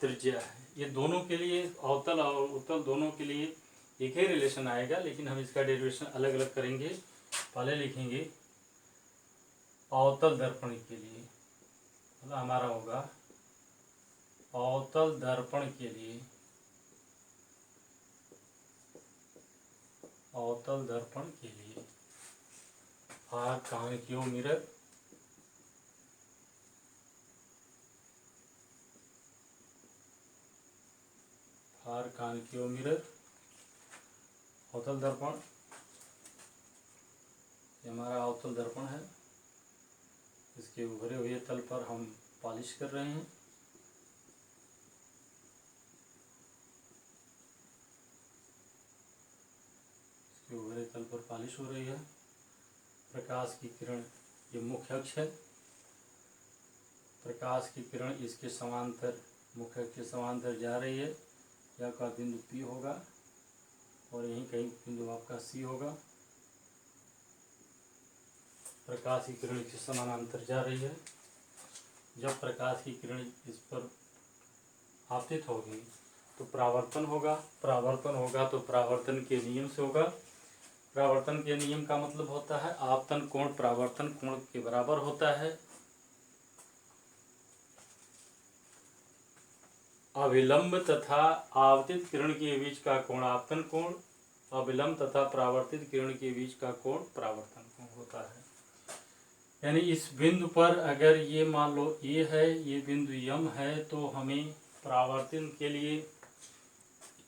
त्रिज्या है। ये दोनों के लिए, अवतल और उत्तल दोनों के लिए एक ही रिलेशन आएगा, लेकिन हम इसका डेरिवेशन अलग अलग करेंगे। पहले लिखेंगे अवतल दर्पण के लिए, मतलब हमारा होगा अवतल दर्पण के लिए, अवतल दर्पण के लिए or concave mirror, or concave mirror, अवतल दर्पण। ये हमारा अवतल दर्पण है। इसके उभरे हुए तल पर हम पॉलिश कर रहे हैं। इसके उभरे तल पर पॉलिश हो रही है। प्रकाश की किरण, ये मुख्य अक्ष है। प्रकाश की किरण इसके समांतर, मुख्य अक्ष के समांतर जा रही है। यह का बिंदु P होगा और यहीं कहीं बिंदु आपका C होगा। प्रकाश की किरण इसके समानांतर जा रही है। जब प्रकाश की किरण इस पर आपतित होगी तो परावर्तन होगा। परावर्तन होगा तो परावर्तन के नियम से होगा। परावर्तन के नियम का मतलब होता है आपतन कोण परावर्तन कोण के बराबर होता है। अविलंब तथा आपतित किरण के बीच का कोण आपतन कोण, अविलंब तथा परावर्तित किरण के बीच का कोण परावर्तन कोण होता है। यानी इस बिंदु पर अगर ये मान लो ए है, ये बिंदु यम है, तो हमें परावर्तन के लिए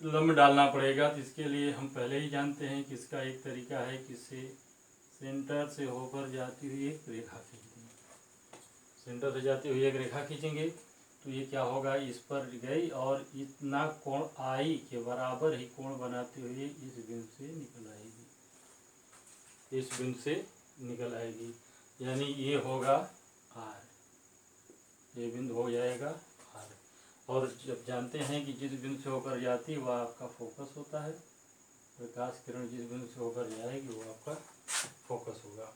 लंब डालना पड़ेगा। तो इसके लिए हम पहले ही जानते हैं कि इसका एक तरीका है कि इसे सेंटर से होकर जाती हुई एक रेखा खींचेंगे। सेंटर से जाती हुई एक रेखा खींचेंगे तो ये क्या होगा, इस पर गई और इतना कोण आई के बराबर ही कोण बनाते हुए इस बिंदु से निकल आएगी, इस बिंदु से निकल आएगी। यानी ये होगा आर, ये बिंदु हो जाएगा आर। और जब जानते हैं कि जिस बिंदु से होकर जाती है वह आपका फोकस होता है। प्रकाश किरण जिस बिंदु से होकर जाएगी वो आपका फोकस होगा।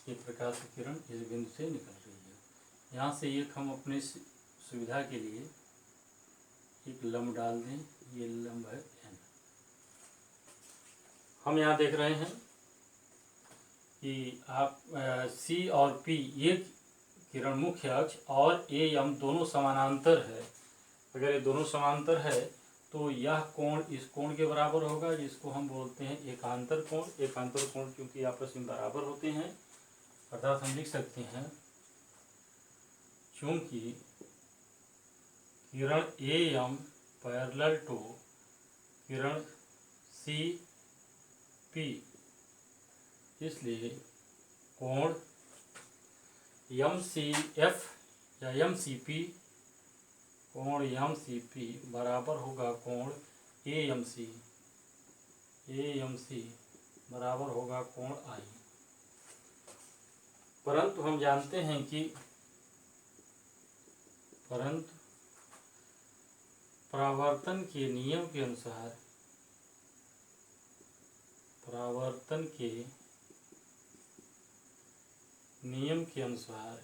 ये प्रकाश की किरण इस बिंदु से निकल रही है। यहाँ से एक हम अपने सुविधा के लिए एक लंब डाल दें। ये लंब है n। हम यहाँ देख रहे हैं कि आप C और P ये किरण मुख्य अक्ष और A M दोनों समानांतर है। अगर ये दोनों समांतर है तो यह कोण इस कोण के बराबर होगा, जिसको हम बोलते हैं एकांतर कोण। एकांतर कोण क्योंकि आपस में बराबर होते हैं, अर्थात हम लिख सकते हैं चूंकि किरण AM पैरेलल टू किरण CP, इसलिए कोण MCF या MCP, कोण MCP बराबर होगा कोण AMC। AMC बराबर होगा कोण I। परंतु हम जानते हैं कि परावर्तन के नियम के अनुसार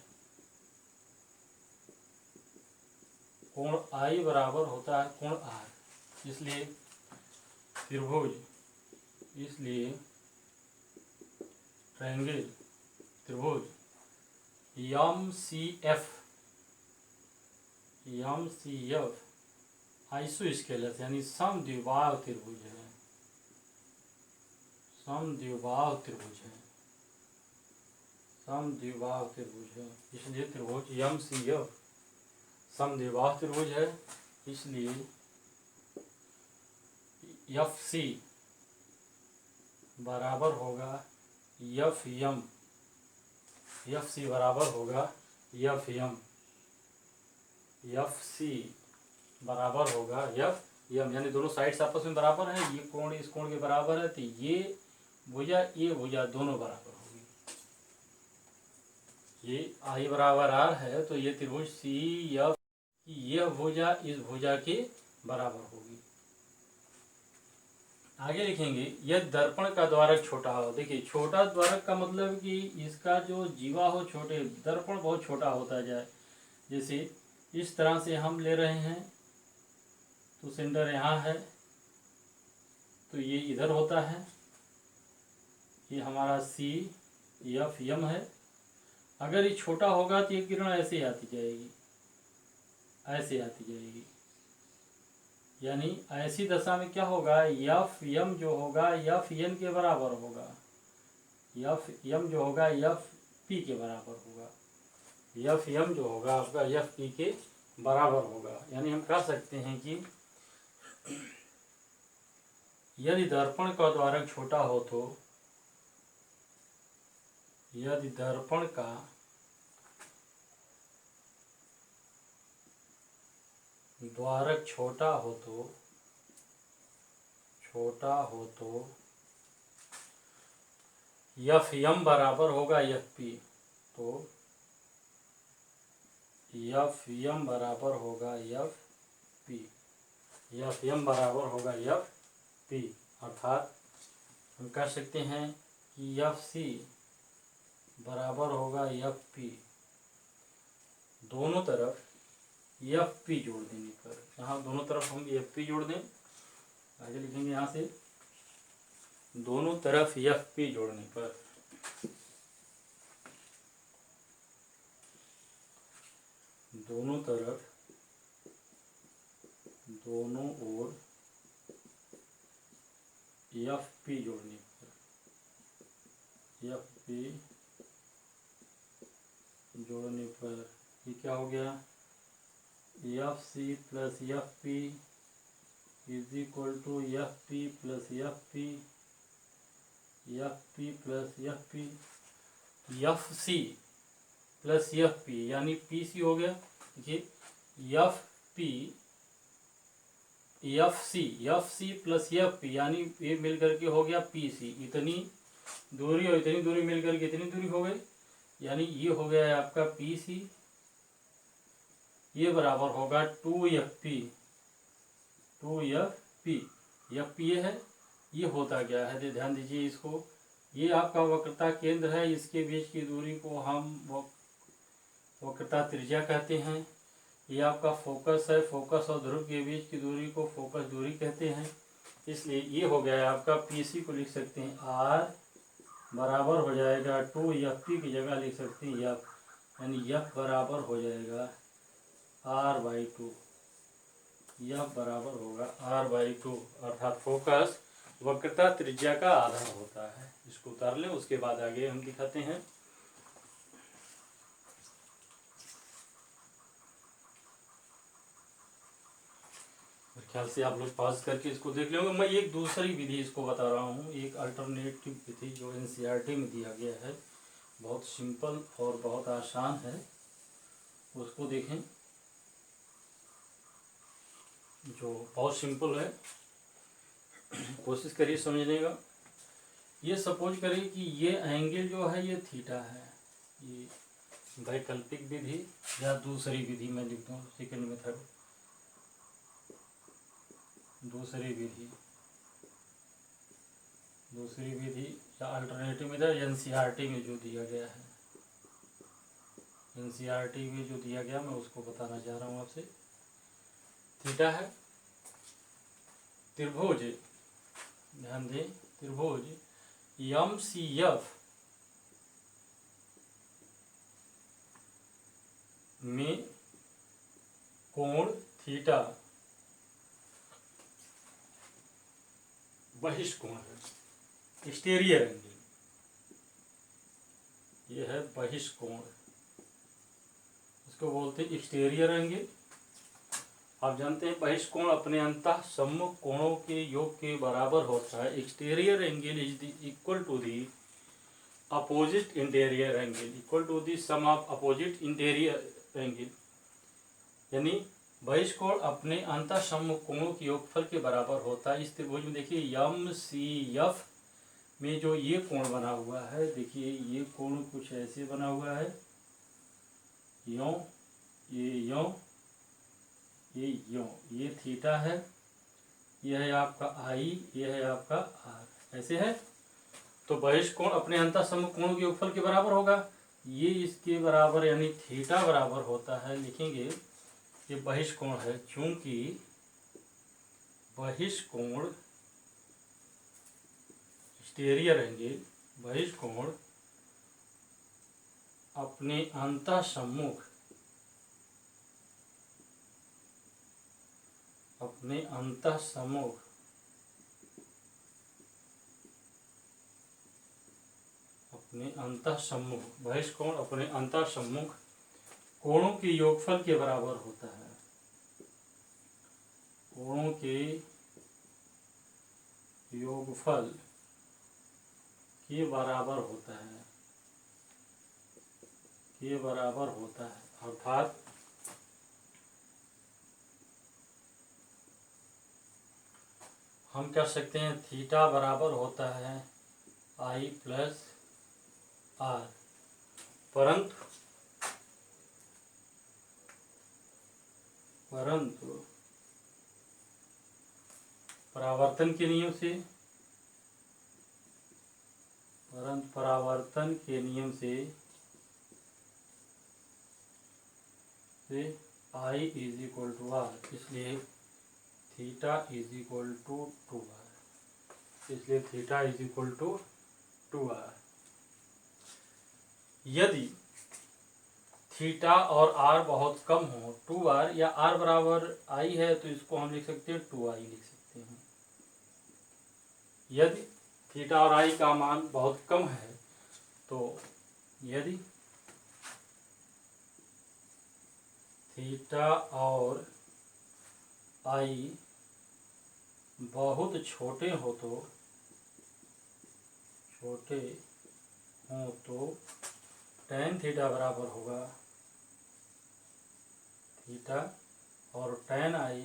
कोण I बराबर होता है कोण R। इसलिए त्रिभुज MCF आइसोस्केलस यानी समद्विबाहु त्रिभुज है। समद्विबाहु त्रिभुज है, इसलिए त्रिभुज MCF समद्विबाहु त्रिभुज है। इसलिए FC बराबर होगा FM। FC बराबर होगा FM। FC बराबर होगा FM, यानी दोनों साइड्स आपस में बराबर है। ये कोण इस कोण के बराबर है, तो ये भुजा दोनों बराबर होगी। ये I बराबर R है, तो ये त्रिभुज CF की यह भुजा इस भुजा के बराबर होगी। आगे लिखेंगे यदि दर्पण का द्वारक छोटा हो। देखिए छोटा द्वारक का मतलब कि इसका जो जीवा हो छोटे, दर्पण बहुत छोटा होता जाए। जैसे इस तरह से हम ले रहे हैं तो सेंटर यहाँ है, तो ये इधर होता है, ये हमारा CFM है। अगर ये छोटा होगा तो ये किरण ऐसे आती जाएगी, यानी ऐसी दशा में क्या होगा, FM जो होगा FN के बराबर होगा, FM जो होगा FP के बराबर होगा। FM जो होगा आपका FP के बराबर होगा। यानी हम कह सकते हैं कि यदि दर्पण का द्वारक छोटा हो तो द्वारक छोटा हो तो FM बराबर होगा FP। तो FM बराबर होगा FP, अर्थात हम कह सकते हैं कि FC बराबर होगा FP। दोनों तरफ FP जोड़ देने पर, यहाँ दोनों तरफ हम FP जोड़ दें। आगे लिखेंगे यहाँ से दोनों तरफ FP जोड़ने पर दोनों ओर FP जोड़ने पर ये क्या हो गया, FC plus FP is equal to FP plus FP plus FP। FC plus FP यानी PC हो गया। देखिए FC प्लस FP यानी ये मिलकर के हो गया PC। इतनी दूरी और इतनी दूरी मिलकर के इतनी दूरी हो गई, यानी ये हो गया है आपका PC। ये बराबर होगा 2FP। FP ये है, ये होता क्या है ध्यान दीजिए इसको। ये आपका वक्रता केंद्र है, इसके बीच की दूरी को हम वक्रता त्रिज्या कहते हैं। ये आपका फोकस है, फोकस और ध्रुव के बीच की दूरी को फोकस दूरी कहते हैं। इसलिए ये हो गया है आपका PC को लिख सकते हैं R बराबर हो जाएगा 2FP की जगह लिख सकते हैं F, यानी F बराबर हो जाएगा R/2। यह बराबर होगा r/2, अर्थात फोकस वक्रता त्रिज्या का आधा होता है। इसको उतार लें, उसके बाद आगे हम दिखाते हैं। मेरे ख्याल से आप लोग पॉज करके इसको देख लेंगे। मैं एक दूसरी विधि इसको बता रहा हूँ, एक अल्टरनेटिव विधि जो एनसीईआरटी में दिया गया है, बहुत सिंपल और बहुत आसान है, उसको देखें, जो बहुत सिंपल है, कोशिश करिए समझने का। ये सपोज करिए कि ये एंगल जो है ये थीटा है। ये वैकल्पिक विधि या दूसरी विधि मैं लिखता हूँ, सेकेंड मेथड, दूसरी विधि या अल्टरनेटिव मेथड एनसीईआरटी में जो दिया गया है, एनसीईआरटी में जो दिया गया मैं उसको बताना चाह रहा हूँ आपसे। थीटा है, त्रिभुज, ध्यान दें, त्रिभुज MCF में कोण थीटा बहिष्कोण है, एक्सटीरियर एंगल, ये है बहिष्कोण, इसको बोलते हैं एक्सटीरियर एंगल। आप जानते हैं बहिष्कोण अपने अंतः सम्मुख कोणों के योग के बराबर होता है। Exterior angle is equal to the opposite interior angle, equal to the sum of opposite interior angle, यानी बहिष्कोण अपने अंतः सम्मुख कोणों के योगफल के बराबर होता है। इस त्रिभुज में देखिए MCF में जो ये कोण बना हुआ है, देखिए ये कोण कुछ ऐसे बना हुआ है, यों, ये यों, ये थीटा है, यह है आपका I, यह है आपका R, ऐसे है। तो बहिष्कोण अपने अंतः सम्मुख कोणों के योगफल के बराबर होगा, ये इसके बराबर यानी थीटा बराबर होता है, लिखेंगे ये बहिष्कोण है, चूंकि बहिष्कोण एक्सटीरियर एंगल, बहिष्कोण अपने अंतः सम्मुख बहिष्कोण अपने अंतः सम्मुख कोणों के योगफल के बराबर होता है, कोणों के योगफल के बराबर होता है, अर्थात हम कह सकते हैं थीटा बराबर होता है I प्लस R, परंतु परावर्तन के नियम से I is equal to R, इसलिए theta is equal to 2R, यदि थीटा और R बहुत कम हो, 2R या R बराबर I है तो इसको हम लिख सकते हैं 2I लिख सकते हैं। यदि थीटा और I का मान बहुत कम है, तो यदि थीटा और I बहुत छोटे हों तो tan थीटा बराबर होगा थीटा और tan I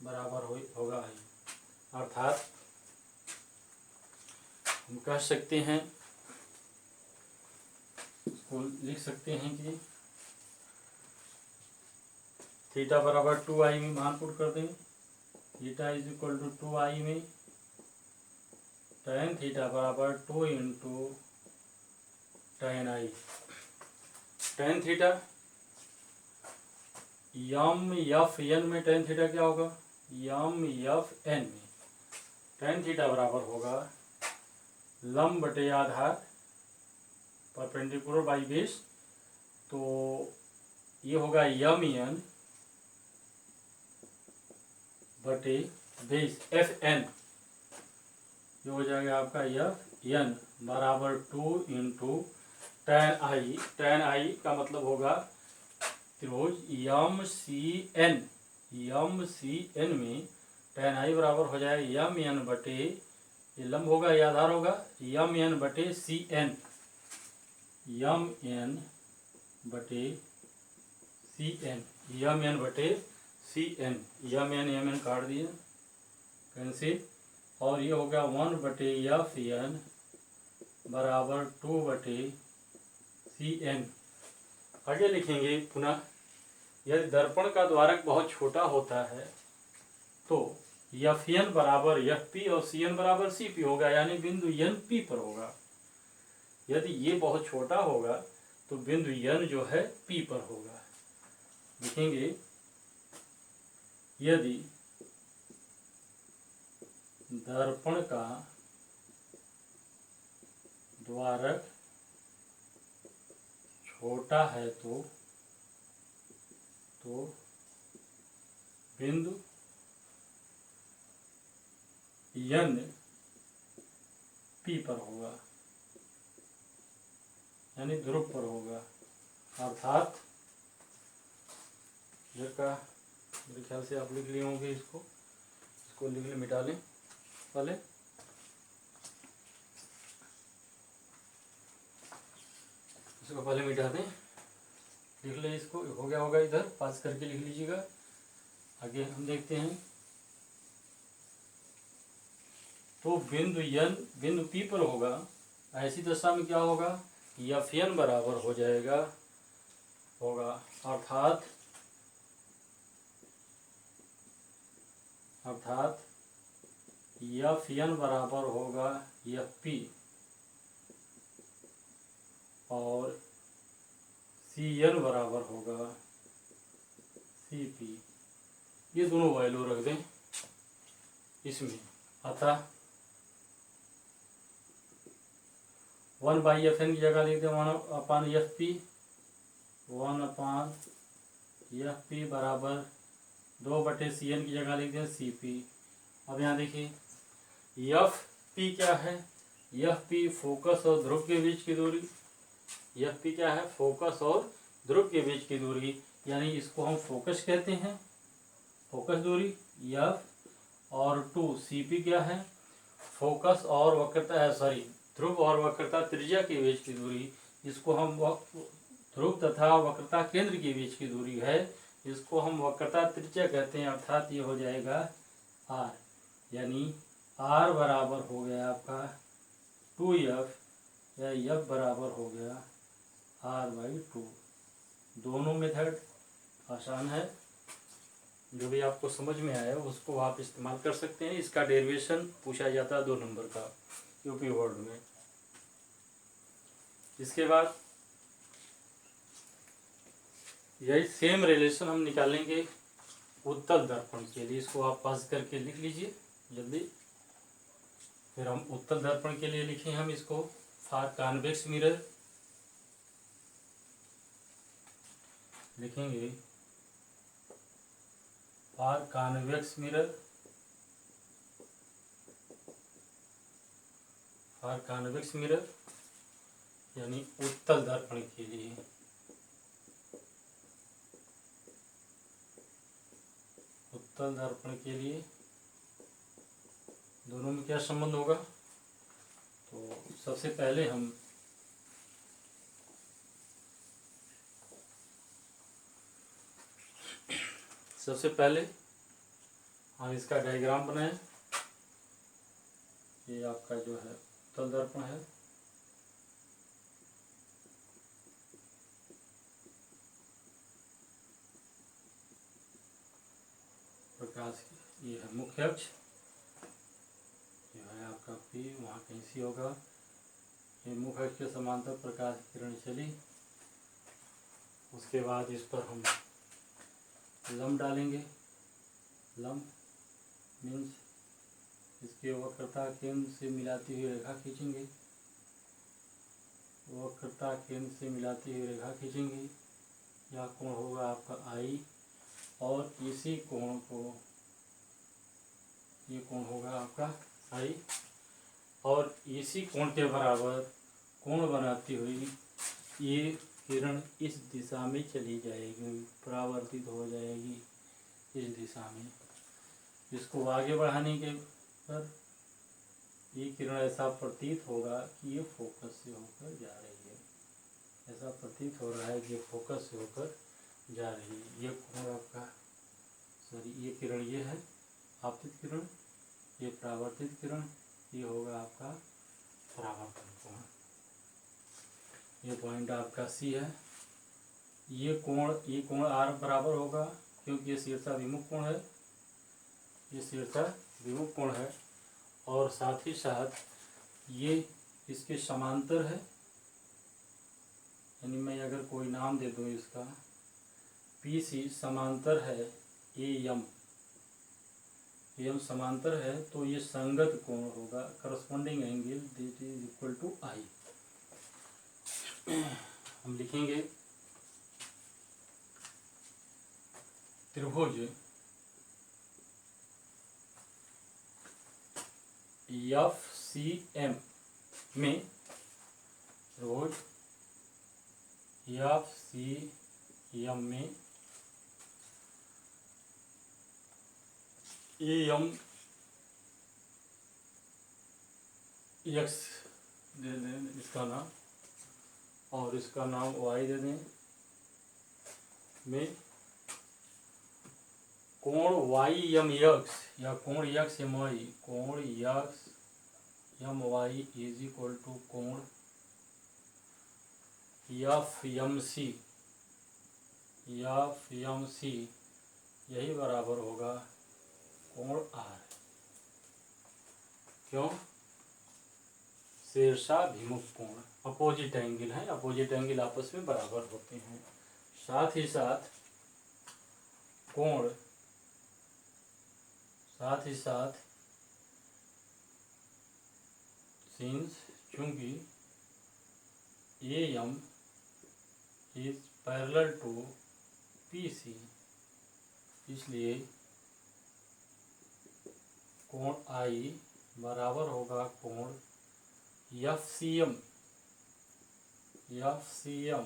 बराबर होगा I, अर्थात हम कह सकते हैं, इसको लिख सकते हैं कि थीटा बराबर 2I में मान पुट कर दें, theta is equal to 2I में tan थीटा बराबर 2 into tan I, tan theta MFN में tan थीटा क्या होगा, MFN में tan थीटा बराबर होगा लंब बटे आधार परपेंडिकुलर 22, तो ये होगा MN बटे 20 FN, ये हो जाएगा आपका FN बराबर 2 into tan I। tan I का मतलब होगा त्रिभुज MCN में tan I बराबर हो जाएगा MN बटे, ये लंब होगा या आधार होगा, MN बटे CN, MN बटे CN, MN बटे CN, MN काट दिए कैंसिल, और ये हो गया 1 बटे FN बराबर 2 बटे CN। आगे लिखेंगे पुनः, यदि दर्पण का द्वारक बहुत छोटा होता है तो FN बराबर FP और CN बराबर CP होगा, यानी बिंदु NP पर होगा। यदि ये बहुत छोटा होगा तो बिंदु N जो है P पर होगा। लिखेंगे यदि दर्पण का द्वारक छोटा है तो बिंदु N P पर होगा, यानी ध्रुव पर होगा। अर्थात का मेरे ख्याल से आप लिख लिए होंगे, इसको लिख ले, मिटा लें पहले। इसको पहले मिटा दें, लिख ले, इसको हो गया होगा, इधर पास करके लिख लीजिएगा। आगे हम देखते हैं, तो बिंदु N बिंदु P पर होगा। ऐसी दशा में क्या होगा, FN बराबर हो जाएगा होगा, अर्थात FN बराबर होगा FP और CN बराबर होगा CP। ये दोनों वैल्यू रख दें इसमें। अतः 1/FN की जगह लिख दें 1/FP, 1/FP बराबर 2 बटे CN की जगह लिख दें CP। अब यहाँ देखिए FP क्या है, FP फोकस और ध्रुव के बीच की दूरी, FP क्या है, फोकस और ध्रुव के बीच की दूरी, यानी इसको हम फोकस कहते हैं, फोकस दूरी F। और 2 CP क्या है, फोकस और वक्रता है, सॉरी ध्रुव और वक्रता त्रिज्या के बीच की दूरी, इसको हम ध्रुव तथा वक्रता केंद्र के बीच की दूरी है, इसको हम वक्रता त्रिज्या कहते हैं। अर्थात ये हो जाएगा R, यानी R बराबर हो गया आपका 2F, या F बराबर हो गया R/2। दोनों मेथड आसान है, जो भी आपको समझ में आया उसको आप इस्तेमाल कर सकते हैं। इसका डेरिवेशन पूछा जाता है 2 नंबर का यूपी बोर्ड में। इसके बाद यही सेम रिलेशन हम निकालेंगे उत्तल दर्पण के लिए। इसको आप पास करके लिख लीजिए जल्दी। फिर हम उत्तल दर्पण के लिए लिखें, हम इसको फॉर कॉन्वेक्स मिरर लिखेंगे, for convex mirror, for convex mirror यानी उत्तल दर्पण के लिए। उत्तल दर्पण के लिए दोनों में क्या संबंध होगा, तो सबसे पहले हम इसका डायग्राम बनाएं। ये आपका जो है उत्तल दर्पण है, प्रकाश ये है मुख्य अक्ष, ये है आपका P, वहाँ कहीं सी होगा। ये मुख्य अक्ष के समांतर प्रकाश की किरण चली, उसके बाद इस पर हम लंब डालेंगे। लंब मीन्स इसके वक्रता केंद्र से मिलाती हुई रेखा खींचेंगे, वक्रता केंद्र से मिलाती हुई रेखा खींचेंगे। यह कोण होगा आपका I, और इसी कोण को कोण होगा आपका आई। और इसी कोण के बराबर कोण बनाती हुई ये किरण इस दिशा में चली जाएगी, परावर्तित हो जाएगी इस दिशा में। इसको आगे बढ़ाने के पर ये किरण ऐसा प्रतीत होगा कि ये फोकस से होकर जा रही है, ऐसा प्रतीत हो रहा है कि ये फोकस से होकर जा रही है। ये कोण आपका ये किरण ये है आपतित किरण, ये परावर्तित किरण, ये होगा आपका परावर्तन कोण। ये पॉइंट आपका सी है। ये कोण आर बराबर होगा क्योंकि ये शीर्षा विमुख कोण है, ये शीर्षा विमुख कोण है। और साथ ही साथ ये इसके समांतर है, यानी मैं अगर कोई नाम दे दूँ इसका पी सी समांतर है ए एम समांतर है, तो ये संगत कोण होगा, corresponding angle this is equal to I. हम लिखेंगे त्रिभुज एफ सी एम में, त्रिभुज एफ सी एम में ए एम एक्स दे दें इसका नाम, और इसका नाम वाई दे दें, में कोण वाई एम एक्स या कोण एक्स एम वाई, कोण X M Y is equal to कोण एफ एम सी, यही बराबर होगा कोण आर। क्यों? शीर्षाभिमुख कोण, अपोजिट एंगल है, अपोजिट एंगल आपस में बराबर होते हैं। साथ ही साथ कोण, साथ ही साथ सिंस चूंकि A M is parallel to P C, इसलिए कोण आई बराबर होगा कोण एफ सी एम,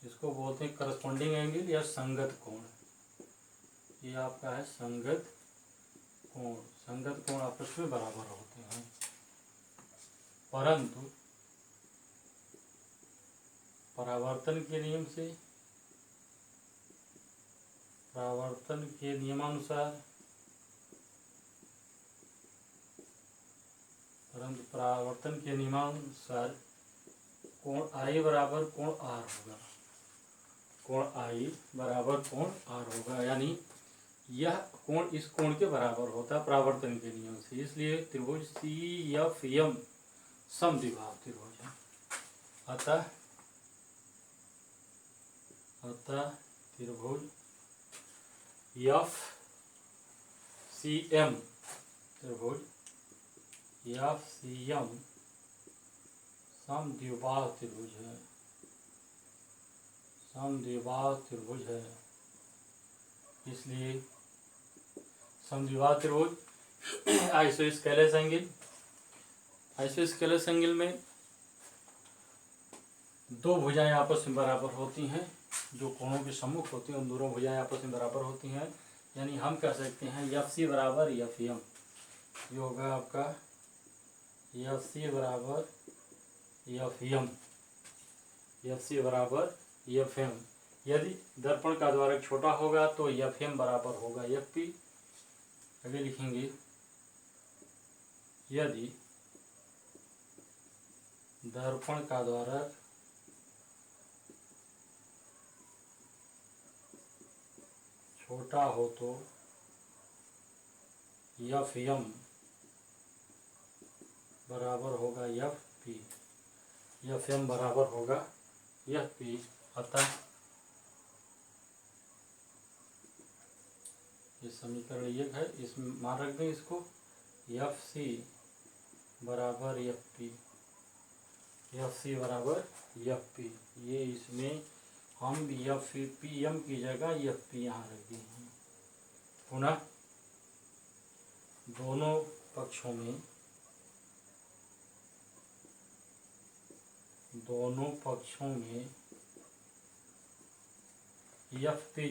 इसको बोलते हैं करस्पॉन्डिंग एंगल या संगत कोण। ये आपका है संगत कोण, संगत कोण आपस में बराबर होते हैं। परंतु परावर्तन के नियम से, परावर्तन के नियमानुसार, परंतु परावर्तन के नियमानुसार कोण आई बराबर कोण आर होगा, कोण आई बराबर कोण आर होगा, यानी यह कोण इस कोण के बराबर होता है परावर्तन के नियम से। इसलिए त्रिभुज सी एफ एम समद्विबाहु त्रिभुज है। अतः त्रिभुज एफ सी एम, त्रिभुज एफ सी एम समद्विबाहु त्रिभुज है, समद्विबाहु त्रिभुज है। इसलिए समद्विबाहु त्रिभुज आइसोस्केलेस एंगल, आइसोस्केलेस एंगल में दो भुजाएं आपस में बराबर होती हैं, जो कोणों के सम्मुख होती हैं उन दोनों भुजाएं आपस में बराबर होती हैं, यानी हम कह सकते हैं एफ सी बराबर एफ एम। ये होगा आपका एफ सी बराबर एफ एम, एफ सी बराबर एफ एम। यदि दर्पण का द्वारक छोटा होगा तो एफ एम बराबर होगा एफ पी। आगे लिखेंगे यदि दर्पण का द्वारक छोटा हो तो एफ एम बराबर होगा एफ पी, एफ एम बराबर होगा एफ पी। अतः ये समीकरण एक है, इसमें मान रख दें इसको एफ सी बराबर एफ पी, एफ सी बराबर एफ पी। ये इसमें हम एफ पी एम की जगह एफ पी यहाँ रख दिए हैं। पुनः दोनों पक्षों में एफ पी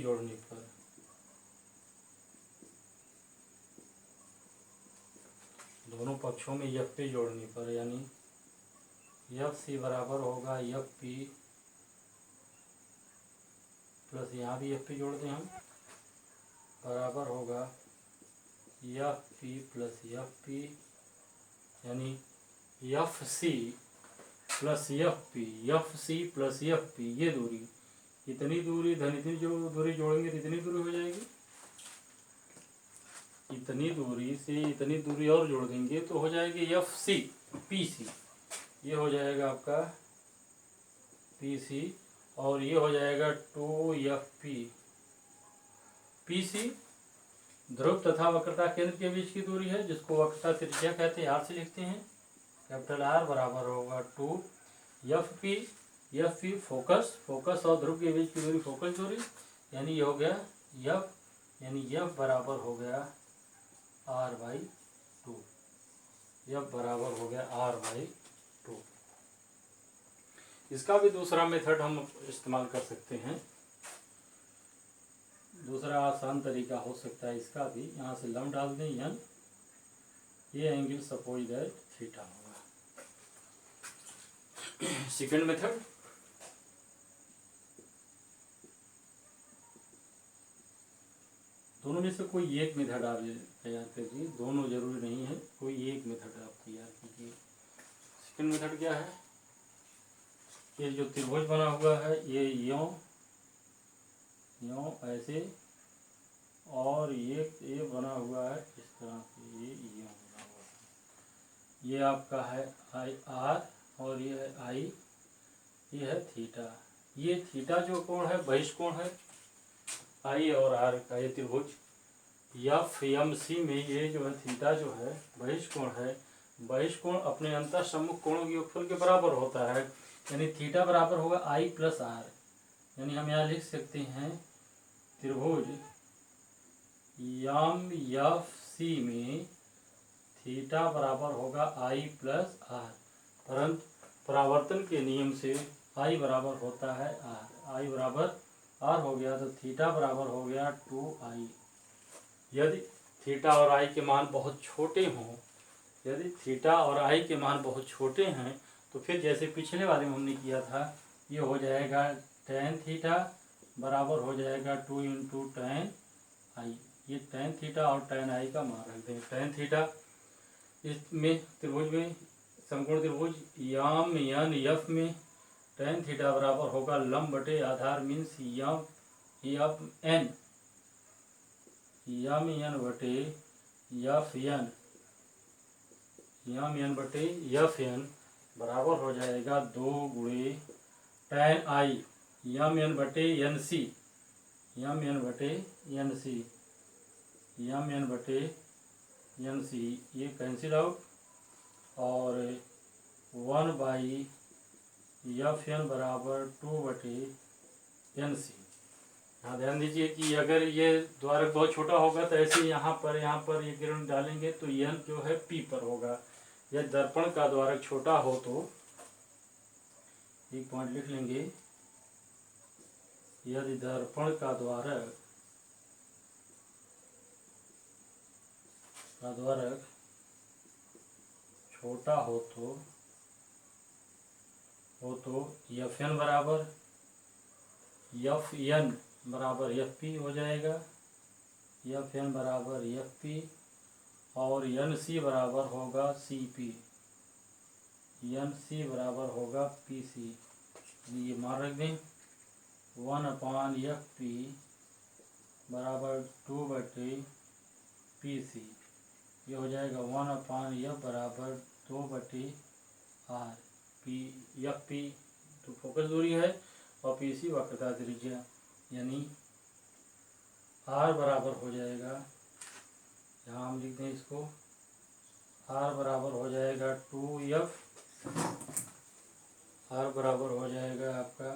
जोड़ने पर यानी एफ सी बराबर होगा एफ पी प्लस यहाँ भी एफ पी जोड़ दें हम, बराबर होगा F P plus F P, यानी F C plus F P, ये दूरी, इतनी दूरी धन इतनी जो दूरी जोड़ेंगे तो इतनी दूरी हो जाएगी, इतनी दूरी से इतनी दूरी और जोड़ देंगे तो हो जाएगी एफ सी पी सी, ये हो जाएगा आपका पी सी, और ये हो जाएगा 2FP। पी सी ध्रुव तथा वक्रता केंद्र के बीच की दूरी है, जिसको वक्रता त्रिज्या कहते हैं, आर से लिखते हैं। कैपिटल आर बराबर होगा 2FP। FP फोकस और ध्रुव के बीच की दूरी फोकस दूरी, यानी ये हो गया एफ, यानी एफ बराबर हो गया R/2। एफ बराबर हो गया R/2। इसका भी दूसरा मेथड हम इस्तेमाल कर सकते हैं, दूसरा आसान तरीका हो सकता है इसका भी। यहाँ से लम डाल दें n, ये एंगल सपोज दैट थीटा होगा। सेकंड मेथड, दोनों में से कोई एक मेथड आप तैयार कीजिए, दोनों जरूरी नहीं है, कोई एक मेथड आप तैयार कीजिए। सेकंड मेथड क्या है, ये जो त्रिभुज बना हुआ है ये यों ऐसे, और ये बना हुआ है इस तरह से, ये यों बना हुआ है, ये आपका है आई आर और ये है आई, ये है थीटा। ये थीटा जो कोण है बहिष्कोण है आई और आर का, ये त्रिभुज एफ एम सी में ये जो है थीटा जो है बहिष्कोण है। बहिष्कोण अपने अंतर सम्मुख कोणों के योगफल के बराबर होता है, यानी थीटा बराबर होगा आई प्लस आर, यानी हम यहाँ लिख सकते हैं त्रिभुज एम एफ सी में थीटा बराबर होगा आई प्लस आर, परंतु परावर्तन के नियम से आई बराबर होता है आर। आई बराबर आर हो गया तो थीटा बराबर हो गया 2i। यदि थीटा और आई के मान बहुत छोटे हों, यदि थीटा और आई के मान बहुत छोटे हैं तो फिर जैसे पिछले वाले में हमने किया था, ये हो जाएगा tan थीटा बराबर हो जाएगा 2 × tan i। ये tan थीटा और tan i का मान रख देंगे। tan थीटा इसमें त्रिभुज में समकोण त्रिभुज याम एन एफ में tan थीटा बराबर होगा लंब बटे आधार मीन्स यम एन बटे एफ एन बराबर हो जाएगा 2 × tan i यम एन बटे एन सी, ये कैंसिल आउट, और 1/Fn बराबर 2/NC। यहाँ ध्यान दीजिए कि अगर ये द्वारक बहुत छोटा होगा तो ऐसे यहाँ पर ये किरण डालेंगे तो n जो है P पर होगा। यदि दर्पण का द्वारक छोटा हो तो एक पॉइंट लिख लेंगे, यदि दर्पण का द्वारक छोटा हो तो Fn बराबर Fp हो जाएगा, Fn बराबर Fp, और NC बराबर होगा Cp, NC बराबर होगा PC। ये मान रख दें 1/Fp बराबर 2/PC, ये हो जाएगा 1/F बराबर 2/R। Fp तो फोकस दूरी है और PC वक्रता त्रिज्या, यानी R बराबर हो जाएगा, यहाँ हम लिख दें इसको, R बराबर हो जाएगा 2F, R बराबर हो जाएगा आपका,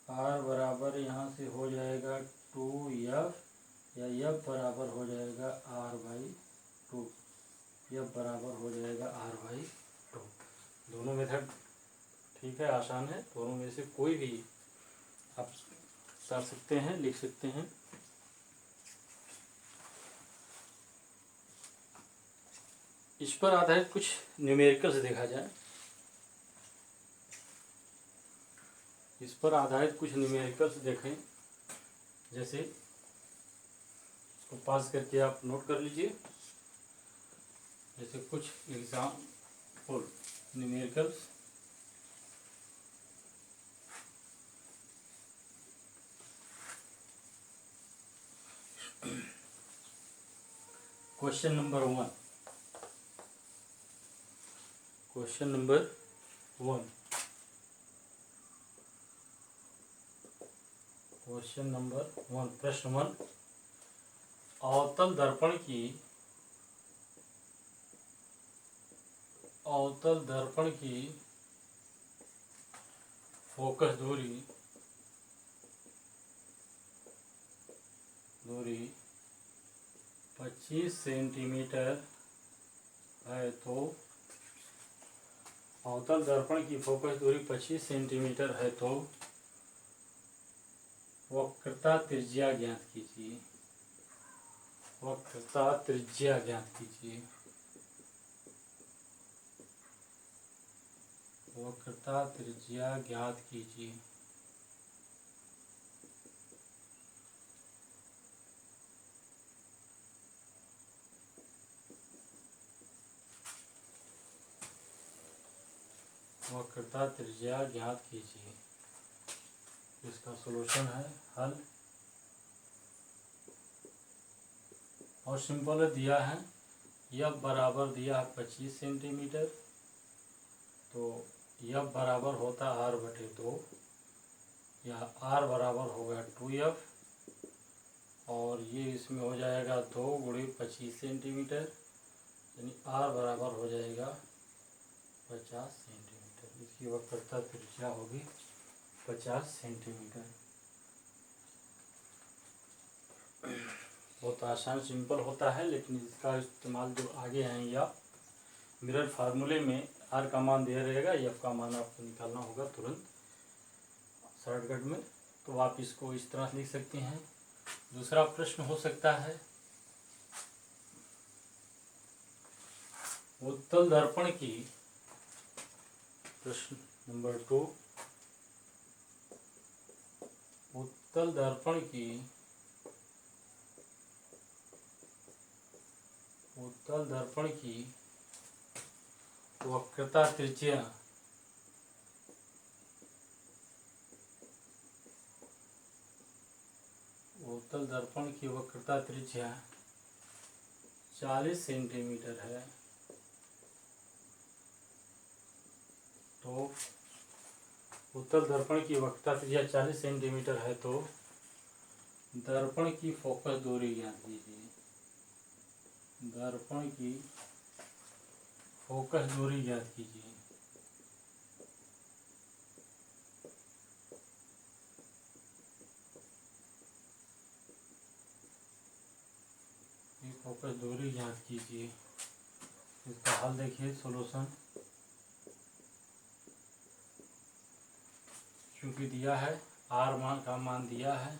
R बराबर यहाँ से हो जाएगा 2F या एफ बराबर हो जाएगा r/2, एफ बराबर हो जाएगा r/2। दोनों मेथड ठीक है, आसान है, दोनों में से कोई भी आप कर सकते हैं, लिख सकते हैं। इस पर आधारित कुछ न्यूमेरिकल्स देखा जाए। इस पर आधारित कुछ न्यूमेरिकल्स देखें, जैसे इसको पास करके आप नोट कर लीजिए। जैसे कुछ example numericals, question number 1, question number 1, question number 1, प्रश्न 1, अवतल दर्पण की फोकस दूरी 25 सेंटीमीटर है, तो अवतल दर्पण की फोकस दूरी 25 सेंटीमीटर है, तो वक्रता त्रिज्या ज्ञात कीजिए। वक्रता त्रिज्या ज्ञात कीजिए। वक्रता त्रिज्या ज्ञात कीजिए। वक्रता त्रिज्या ज्ञात कीजिए। इसका सॉल्यूशन है हल, और सिंपल दिया है। एफ बराबर दिया है 25 सेंटीमीटर, तो एफ बराबर होता r/2, या r बराबर होगा 2f, और ये इसमें हो जाएगा 2 × 25 सेंटीमीटर, यानी r बराबर हो जाएगा 50 सेंटीमीटर। इसकी वक्रता त्रिज्या होगी 50 सेंटीमीटर। बहुत आसान सिंपल होता है, लेकिन इसका इस्तेमाल जो आगे हैं या मिरर फार्मूले में r का मान दिया रहेगा, f का मान आपको निकालना होगा तुरंत शॉर्टकट में, तो आप इसको इस तरह लिख सकते हैं। दूसरा प्रश्न हो सकता है, उत्तल दर्पण की, प्रश्न नंबर 2, उत्तल दर्पण की वक्रता त्रिज्या उत्तल दर्पण की वक्रता त्रिज्या 40 सेंटीमीटर है, तो उत्तल दर्पण की वक्रता त्रिज्या 40 सेंटीमीटर है, तो दर्पण की फोकस दूरी ज्ञात कीजिए। दर्पण की फोकस दूरी ज्ञात कीजिए। फोकस दूरी ज्ञात कीजिए। इसका हल देखिए, सॉल्यूशन, क्योंकि दिया है r का मान दिया है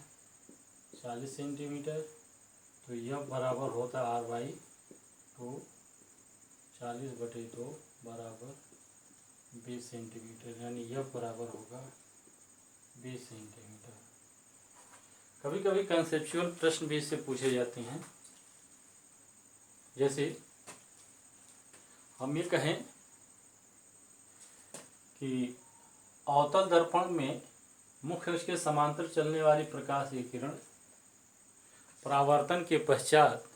40 सेंटीमीटर, तो यह बराबर होता है r/2, 40/2 बराबर 20 सेंटीमीटर, यानी यह बराबर होगा 20 सेंटीमीटर। कभी कभी कंसेप्चुअल प्रश्न भी इससे पूछे जाते हैं। जैसे हम ये कहें कि अवतल दर्पण में मुख्य अक्ष के समांतर चलने वाली प्रकाश की किरण परावर्तन के पश्चात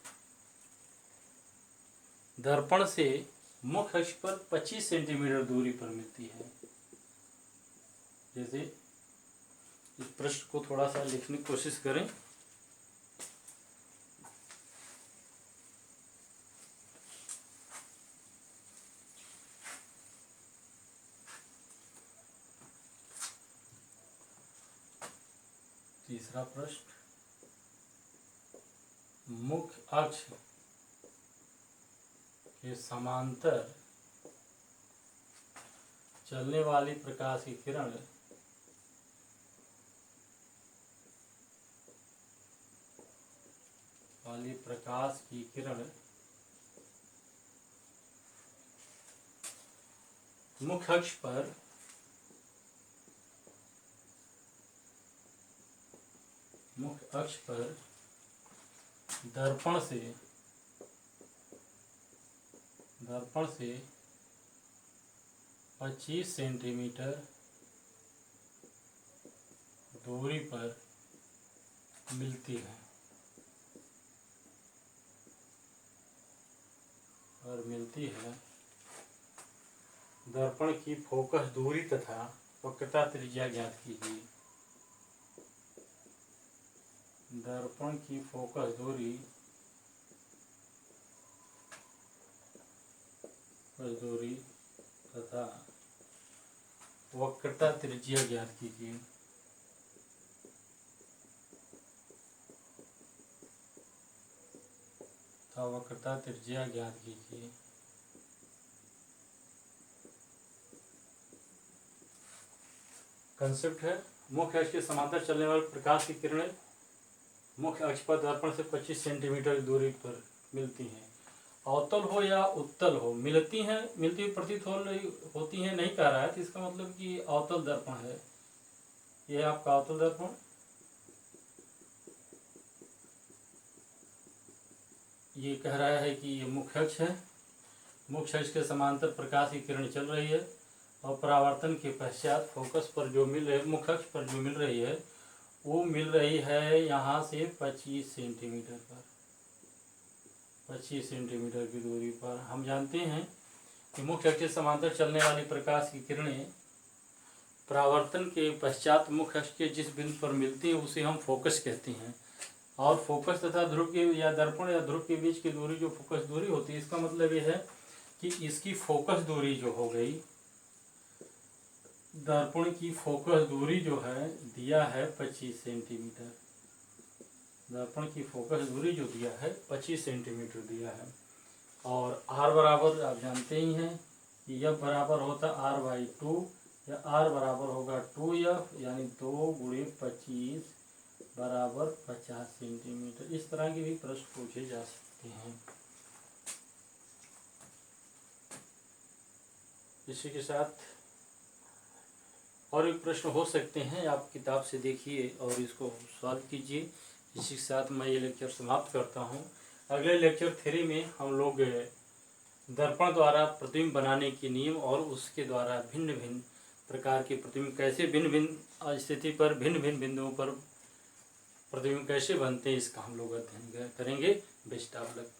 दर्पण से मुख्य अक्ष पर 25 सेंटीमीटर दूरी पर मिलती है। जैसे इस प्रश्न को थोड़ा सा लिखने की कोशिश करें। तीसरा प्रश्न, मुख्य अक्ष के समांतर चलने वाली प्रकाश की किरण मुख्य अक्ष पर दर्पण से 25 सेंटीमीटर दूरी पर मिलती है दर्पण की फोकस दूरी तथा वक्रता त्रिज्या ज्ञात कीजिए। दर्पण की फोकस दूरी तथा वक्रता त्रिज्या ज्ञात कीजिए। कंसेप्ट है, मुख्य अक्ष के समांतर चलने वाले प्रकाश की किरणें मुख्य अक्ष पर दर्पण से 25 सेंटीमीटर की दूरी पर मिलती हैं। अवतल हो या उत्तल हो, मिलती हुई प्रतीत होती हैं नहीं कह रहा है, तो इसका मतलब कि अवतल दर्पण है। यह आपका अवतल दर्पण, ये कह रहा है कि ये मुख्य अक्ष है। मुख्य अक्ष के समांतर प्रकाश की किरण चल रही है और परावर्तन के पश्चात फोकस पर जो मिल रही, मुख्य अक्ष पर जो मिल रही है वो मिल रही है यहाँ से 25 सेंटीमीटर पर, 25 सेंटीमीटर की दूरी पर। हम जानते हैं कि मुख्य अक्ष के समांतर चलने वाली प्रकाश की किरणें परावर्तन के पश्चात मुख्य अक्ष के जिस बिंदु पर मिलती है उसे हम फोकस कहते हैं। और फोकस तथा ध्रुव के या दर्पण या ध्रुव के बीच की दूरी जो फोकस दूरी होती है, इसका मतलब ये है कि इसकी फोकस दूरी जो हो गई, दर्पण की फोकस दूरी जो है दिया है 25 सेंटीमीटर। दर्पण की फोकस दूरी जो दिया है 25 सेंटीमीटर दिया है। और R बराबर आप जानते ही हैं कि F बराबर होता R/2 या R बराबर होगा 2F, यानी 2 × 25 बराबर 50 सेंटीमीटर। इस तरह के भी प्रश्न पूछे जा सकते हैं। इसी के साथ और एक प्रश्न हो सकते हैं, आप किताब से देखिए और इसको सॉल्व कीजिए। इसी के साथ मैं ये लेक्चर समाप्त करता हूँ। अगले लेक्चर 3 में हम लोग दर्पण द्वारा प्रतिबिंब बनाने के नियम और उसके द्वारा भिन्न भिन्न प्रकार के प्रतिबिंब कैसे भिन्न भिन्न स्थिति पर भिन्न भिन्न बिंदुओं पर प्रतिबिंब कैसे बनते हैं, इसका हम लोग अध्ययन करेंगे। Best of luck.